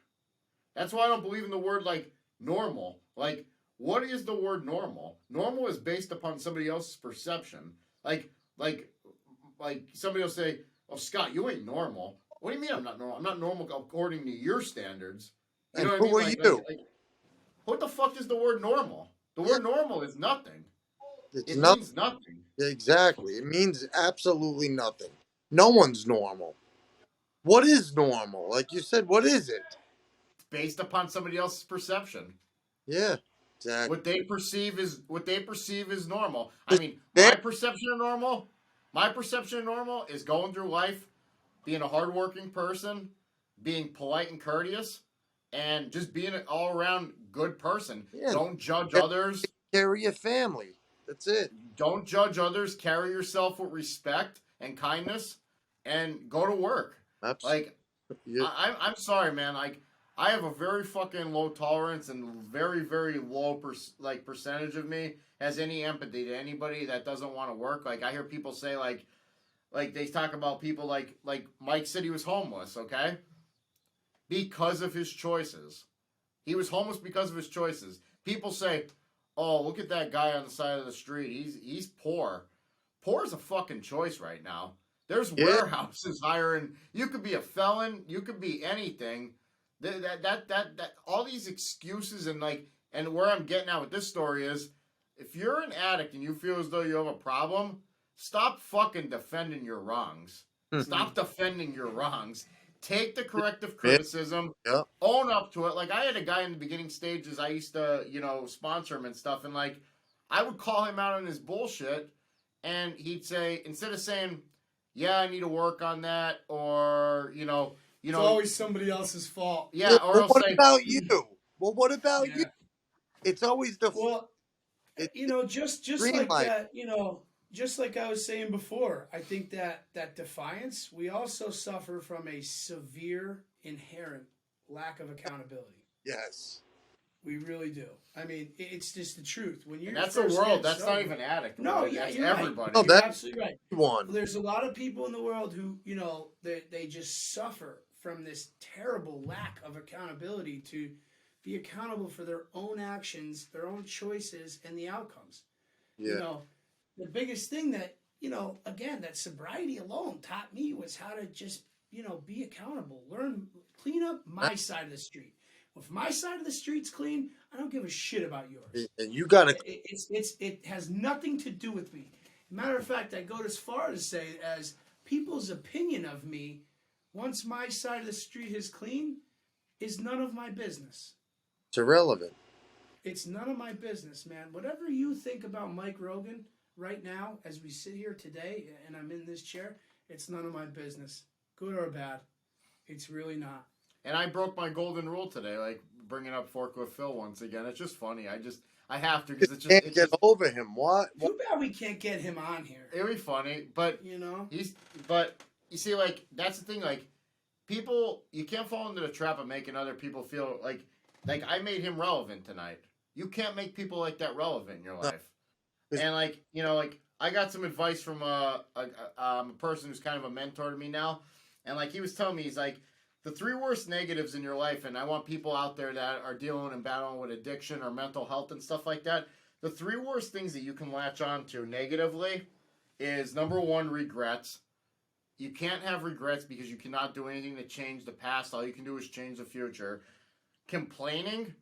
That's why I don't believe in the word like normal. Like what is the word normal? Normal is based upon somebody else's perception. Like somebody will say, "Oh, Scott, you ain't normal." What do you mean I'm not normal? I'm not normal according to your standards. You And know what I who mean? are you? What the fuck is the word normal? The Yeah, word normal is nothing. it's It nothing. means nothing. Exactly. It means absolutely nothing. No one's normal. What is normal? Like you said, what is it? It's based upon somebody else's perception. Yeah, exactly. What they perceive is normal. I Just mean, there. my perception of normal is going through life, being a hardworking person, being polite and courteous, and just being an all-around good person. Yeah, Don't judge take others. care of your family. That's it. Don't judge others. Carry yourself with respect and kindness, and go to work. Absolutely. Like I'm sorry, man. Like I have a very fucking low tolerance and very very low percentage of me has any empathy to anybody that doesn't want to work. Like I hear people say like they talk about people like Mike said he was homeless. Okay, because of his choices. He was homeless because of his choices. People say, "Oh, look at that guy on the side of the street. He's poor." Poor is a fucking choice right now. There's Yeah. warehouses hiring. You could be a felon. You could be anything. That all these excuses and where I'm getting at with this story is, if you're an addict and you feel as though you have a problem, stop fucking defending your wrongs. Stop defending your wrongs. Take the corrective criticism. Yeah. Own up to it. Like I had a guy in the beginning stages. I used to sponsor him and stuff, and like I would call him out on his bullshit, and he'd say, instead of saying, "Yeah, I need to work on that," or It's always somebody else's fault. yeah, or Well, I'll what say, about you? Well, what about you? Yeah. It's always the Well, it, just green like light. that, just like I was saying before, I think that defiance, we also suffer from a severe inherent lack of accountability. Yes. We really do. I mean, it's just the truth. When you're and that's the first world. getting That's not sober- even addict. No, World. yeah, That's you're right. everybody. No, You're that's absolutely right. one. There's a lot of people in the world who, they just suffer from this terrible lack of accountability to be accountable for their own actions, their own choices, and the outcomes. Yeah. The biggest thing that, again, that sobriety alone taught me was how to just, be accountable, clean up my side of the street. If my side of the street's clean, I don't give a shit about yours. And you got to. It has nothing to do with me. Matter of fact, I go as far as say as people's opinion of me, once my side of the street is clean, is none of my business. It's irrelevant. It's none of my business, man. Whatever you think about Mike Rogan right now, as we sit here today, and I'm in this chair, it's none of my business, good or bad. It's really not. And I broke my golden rule today, like bringing up Forklift Phil once again. It's just funny. I have to, because it's just Can't get over him. What? Too bad we can't get him on here. It'd be funny, but but you see, like that's the thing. Like people, you can't fall into the trap of making other people feel like I made him relevant tonight. You can't make people like that relevant in your life. And like I got some advice from a person who's kind of a mentor to me now, and like he was telling me, he's like, the 3 worst negatives in your life, and I want people out there that are dealing and battling with addiction or mental health and stuff like that. The 3 worst things that you can latch on to negatively is, number 1, regrets. You can't have regrets because you cannot do anything to change the past. All you can do is change the future. Complaining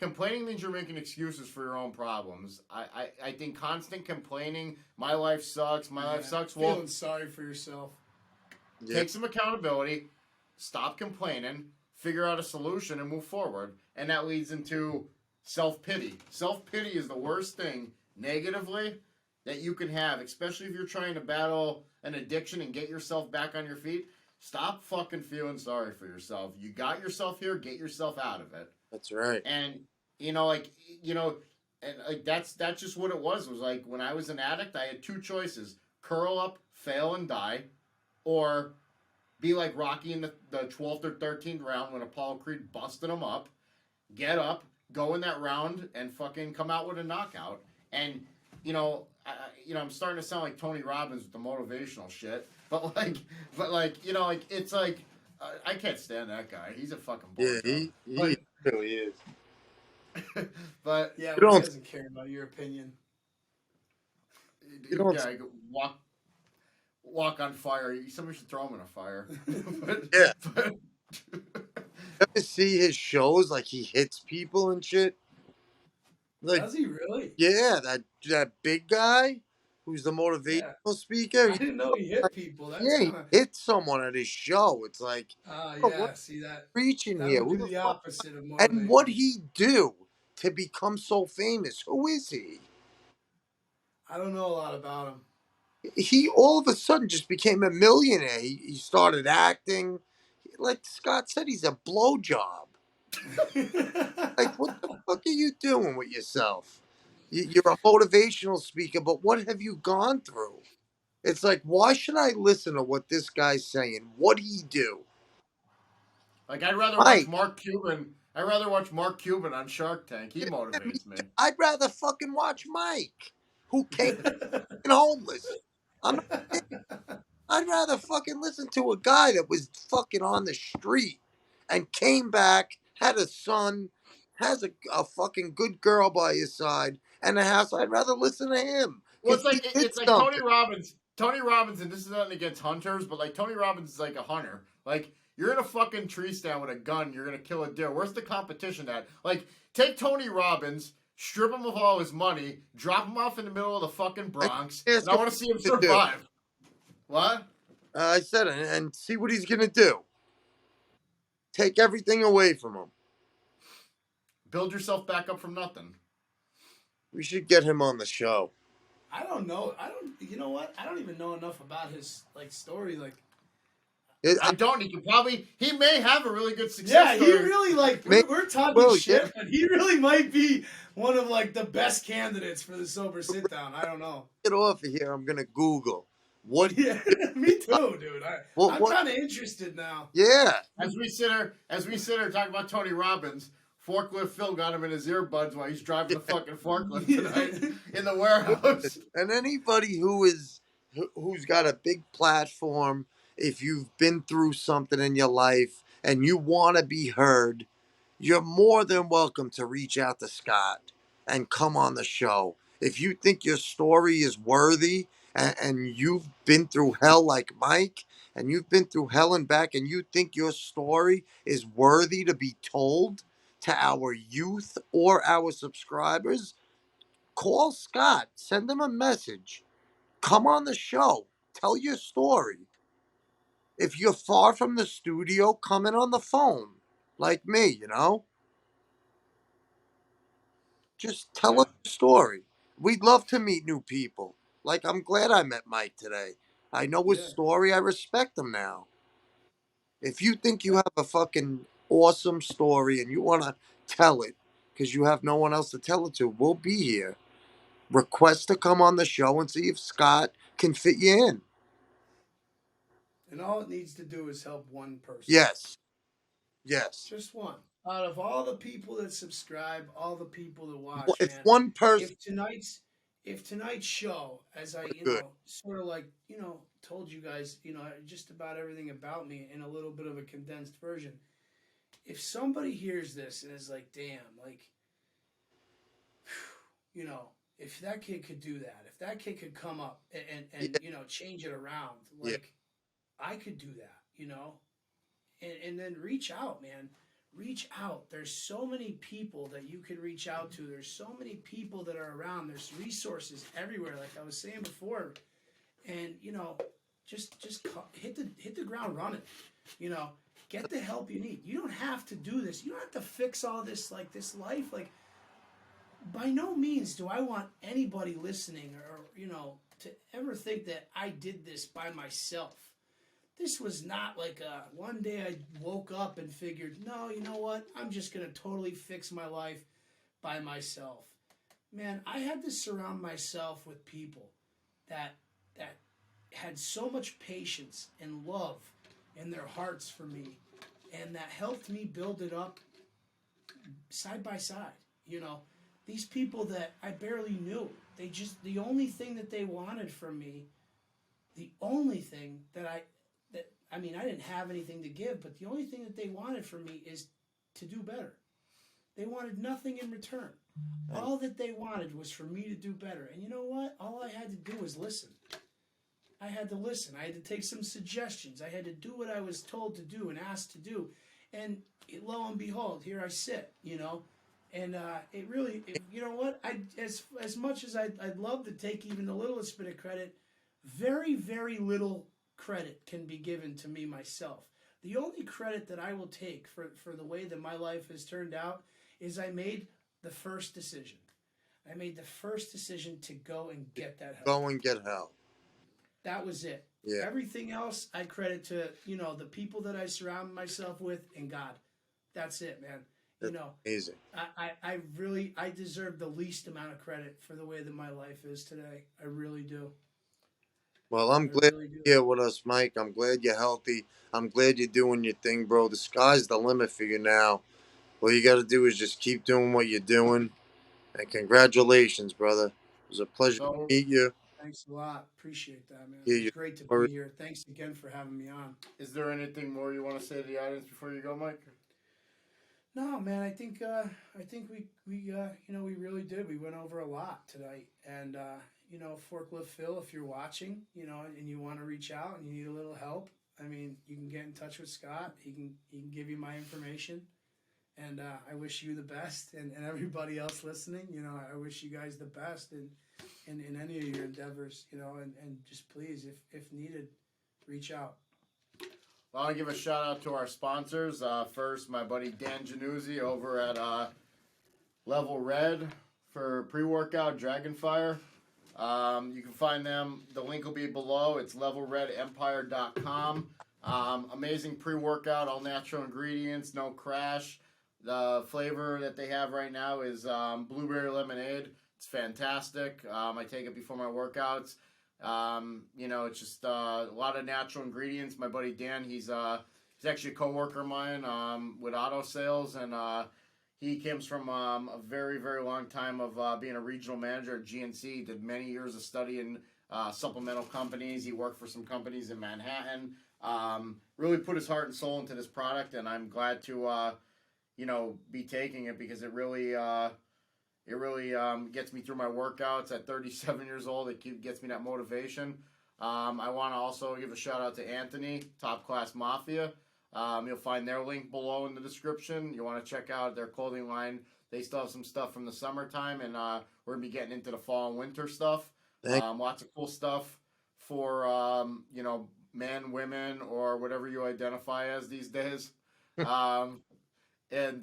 means you're making excuses for your own problems. I think constant complaining, my life sucks, my life sucks. Well, Feeling sorry for yourself. take some accountability. Stop complaining, figure out a solution, and move forward. And that leads into self-pity. Self-pity is the worst thing negatively that you can have, especially if you're trying to battle an addiction and get yourself back on your feet. Stop fucking feeling sorry for yourself. You got yourself here, get yourself out of it. That's right. And you know, like you know, and like that's just what it was. It was like when I was an addict, I had two choices: curl up, fail, and die, or be like Rocky in the 12th or 13th round when Apollo Creed busted him up, get up, go in that round, and fucking come out with a knockout. And I'm starting to sound like Tony Robbins with the motivational shit, but you know, like it's like I can't stand that guy. He's a fucking Yeah, bull. he really is. But Yeah, You but he don't. doesn't care about your opinion. You don't. yeah, walk on fire. Somebody should throw him in a fire. Yeah. but Ever see his shows? Like he hits people and shit. Like, Does he really? yeah, that big guy who's the Yeah. motivational speaker. I didn't know he hit people. That's Yeah, he kind of. hit someone at his show. It's like, oh, what Yeah. See that? preaching That here? would Who do the the fuck? opposite of And motivate what me. he do to become so famous? Who is he? I don't know a lot about him. He all of a sudden just became a millionaire. He started acting. Like Scott said, he's a blowjob. Like, what the fuck are you doing with yourself? You're a motivational speaker, but what have you gone through? It's like, why should I listen to what this guy's saying? What'd he do? like I'd rather watch Mike, Mark Cuban. I'd rather watch Mark Cuban on Shark Tank. He motivates me. I'd rather fucking watch Mike, who came homeless. I'm not kidding. I'd rather fucking listen to a guy that was fucking on the street and came back, had a son, has a fucking good girl by his side, and a house. I'd rather listen to him Well, because he did it's like Tony something. Robbins. Tony Robbins, and this is nothing against hunters, but like Tony Robbins is like a hunter. Like you're in a fucking tree stand with a gun, you're gonna kill a deer. Where's the competition at? Like take Tony Robbins, strip him of all his money, drop him off in the middle of the fucking And Bronx, ask and I him want to see him what to do. survive. What? I said it, and see what he's gonna do. Take everything away from him. Build yourself back up from nothing. We should get him on the show. I don't know. I don't. You know what? I don't even know enough about his story. Like, I don't. He may have a really good success yeah, story. he really we're talking Well, shit, yeah. but he really might be one of the best candidates for the sober sit down. I don't know. Get off of here. I'm gonna Google what. Yeah, me too, dude. I'm What? kind of interested now. Yeah. As we sit here talking about Tony Robbins, Forklift Phil got him in his earbuds while he's driving the fucking forklift tonight in the warehouse. And anybody who's got a big platform, if you've been through something in your life and you want to be heard, you're more than welcome to reach out to Scott and come on the show. If you think your story is worthy and you've been through hell like Mike, and you've been through hell and back, and you think your story is worthy to be told to our youth or our subscribers, call Scott, send him a message, come on the show, tell your story. If you're far from the studio, come in on the phone, like me. Just tell Yeah, us your story. We'd love to meet new people. Like, I'm glad I met Mike today. I know his yeah. story. I respect him now. If you think you have a fucking awesome story and you want to tell it because you have no one else to tell it to, we'll be here. Request to come on the show and see if Scott can fit you in. And all it needs to do is help one person. Yes. Yes. Just one. Out of all the people that subscribe, all the people that watch, If man. one person. If tonight's show, as I Good. sort of told you guys, just about everything about me in a little bit of a condensed version. If somebody hears this and is like, damn, if that kid could do that, if that kid could come up and change it around, Yeah. I could do that, and then reach out, man. Reach out. There's so many people that you could reach out to. There's so many people that are around. There's resources everywhere, like I was saying before. And just hit the ground running. Get the help you need. You don't have to do this. You don't have to fix all this this life. by no means do I want anybody listening or to ever think that I did this by myself. This was not like one day I woke up and figured, no, you know what? I'm just going to totally fix my life by myself. Man, I had to surround myself with people that that had so much patience and love in their hearts for me, and that helped me build it up side by side. You know, these people that I barely knew, the only thing that they wanted from me, the only thing that I mean, I didn't have anything to give, but the only thing that they wanted from me is to do better. They wanted nothing in return. All that they wanted was for me to do better. And you know what? All I had to do was listen. I had to listen. I had to take some suggestions. I had to do what I was told to do and asked to do. And lo and behold, here I sit, And it really, you know what? As much as I'd love to take even the littlest bit of credit, very, very little credit can be given to me myself. The only credit that I will take for the way that my life has turned out is I made the first decision. I made the first decision to go and get that help. Go and get help. That was it. Yeah. Everything else I credit to, the people that I surround myself with and God. That's it, man. That's amazing. I deserve the least amount of credit for the way that my life is today. I really do. Well, I'm glad you're here with us, Mike. I'm glad you're healthy. I'm glad you're doing your thing, bro. The sky's the limit for you now. All you got to do is just keep doing what you're doing. And congratulations, brother. It was a pleasure to meet you. Thanks a lot. Appreciate that, man. Yeah, It's great to be here. Thanks again for having me on. Is there anything more you want to say to the audience before you go, Mike? No, man. I think we really did. We went over a lot tonight, and Forklift Phil, if you're watching, and you want to reach out and you need a little help, I mean, you can get in touch with Scott. He can give you my information. And I wish you the best, and everybody else listening. I wish you guys the best in any of your endeavors. And just please, if needed, reach out. Well, I'll give a shout out to our sponsors. First, my buddy Dan Januzzi over at Level Red for pre-workout Dragonfire. You can find them. The link will be below. It's levelredempire.com. Amazing pre-workout, all natural ingredients, no crash. The flavor that they have right now is blueberry lemonade. It's fantastic. I take it before my workouts. It's just a lot of natural ingredients. My buddy Dan, he's actually a coworker of mine with auto sales, and he comes from a very, very long time of being a regional manager at GNC. He did many years of study in supplemental companies. He worked for some companies in Manhattan. Really put his heart and soul into this product, and I'm glad to be taking it because it really gets me through my workouts at 37 years old. It gets me that motivation. I want to also give a shout out to Anthony, Top Class Mafia. You'll find their link below in the description. You want to check out their clothing line. They still have some stuff from the summertime, and we're going to be getting into the fall and winter stuff. Lots of cool stuff for, men, women, or whatever you identify as these days. And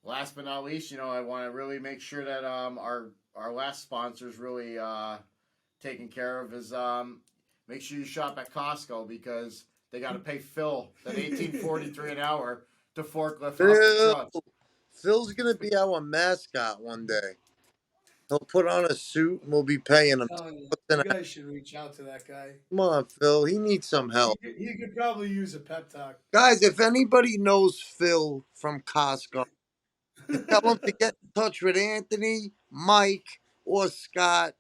last but not least, I want to really make sure that our last sponsor is really taken care of is make sure you shop at Costco because they got to pay Phil that $18.43 an hour to forklift off the trucks. Phil's gonna be our mascot one day. He'll put on a suit and we'll be paying him. You guys should reach out to that guy. Come on, Phil. He needs some help. He could probably use a pep talk. Guys, if anybody knows Phil from Costco, tell him to get in touch with Anthony, Mike, or Scott,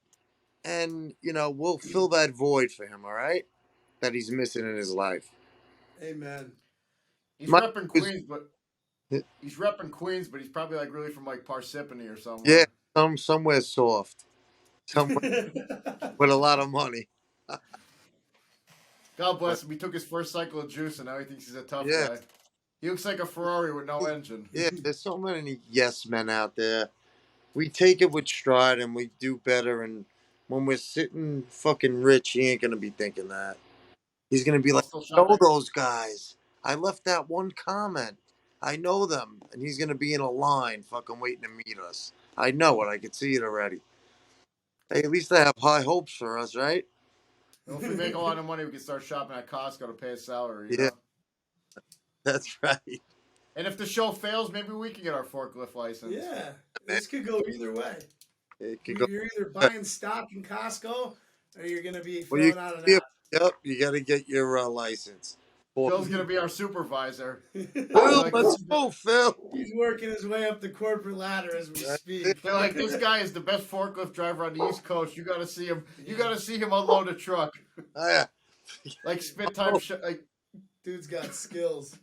and, we'll fill that void for him, all right? That he's missing in his life. Amen. He's repping Queens, but he's probably really from Parsippany or somewhere. Yeah, somewhere soft. Somewhere with a lot of money. God bless him. He took his first cycle of juice, and now he thinks he's a tough guy. He looks like a Ferrari with no engine. Yeah, there's so many yes men out there. We take it with stride, and we do better. And when we're sitting fucking rich, he ain't going to be thinking that. He's going to be like, know those guys. I left that one comment. I know them, and he's gonna be in a line, fucking waiting to meet us. I know it. I can see it already. Hey, at least I have high hopes for us, right? Well, if we make a lot of money, we can start shopping at Costco to pay his salary. You Yeah, know. that's right. And if the show fails, maybe we can get our forklift license. Yeah, this could go either way. It could go. You're either buying stock in Costco or you're going to be Well, you filling out an yep, app. yep. You got to get your license. Phil's gonna be our supervisor. Phil, Like, let's go, Phil. He's working his way up the corporate ladder as we speak. They're like, this guy is the best forklift driver on the East Coast. You got to see him. You got to see him unload a truck. Yeah. Like spit time. Like, Dude's got skills.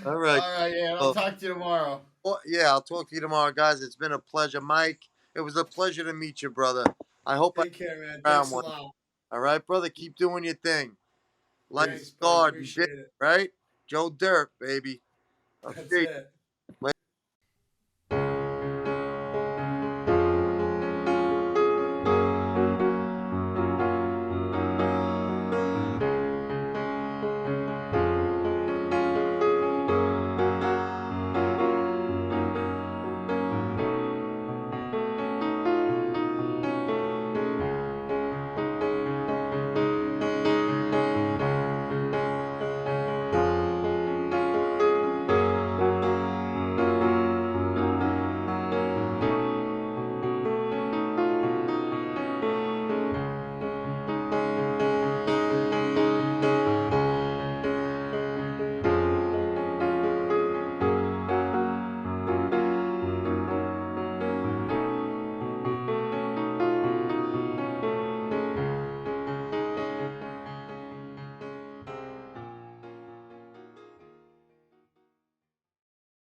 All right. all right, yeah. I'll talk to you tomorrow. Well, yeah, I'll talk to you tomorrow, guys. It's been a pleasure, Mike. It was a pleasure to meet you, brother. I hope Take care, man. I Thanks found a one. lot. All right, brother. Keep doing your thing. Like Thanks, buddy. God, Appreciate it. right? Joe Dirt, baby. That's Okay. it.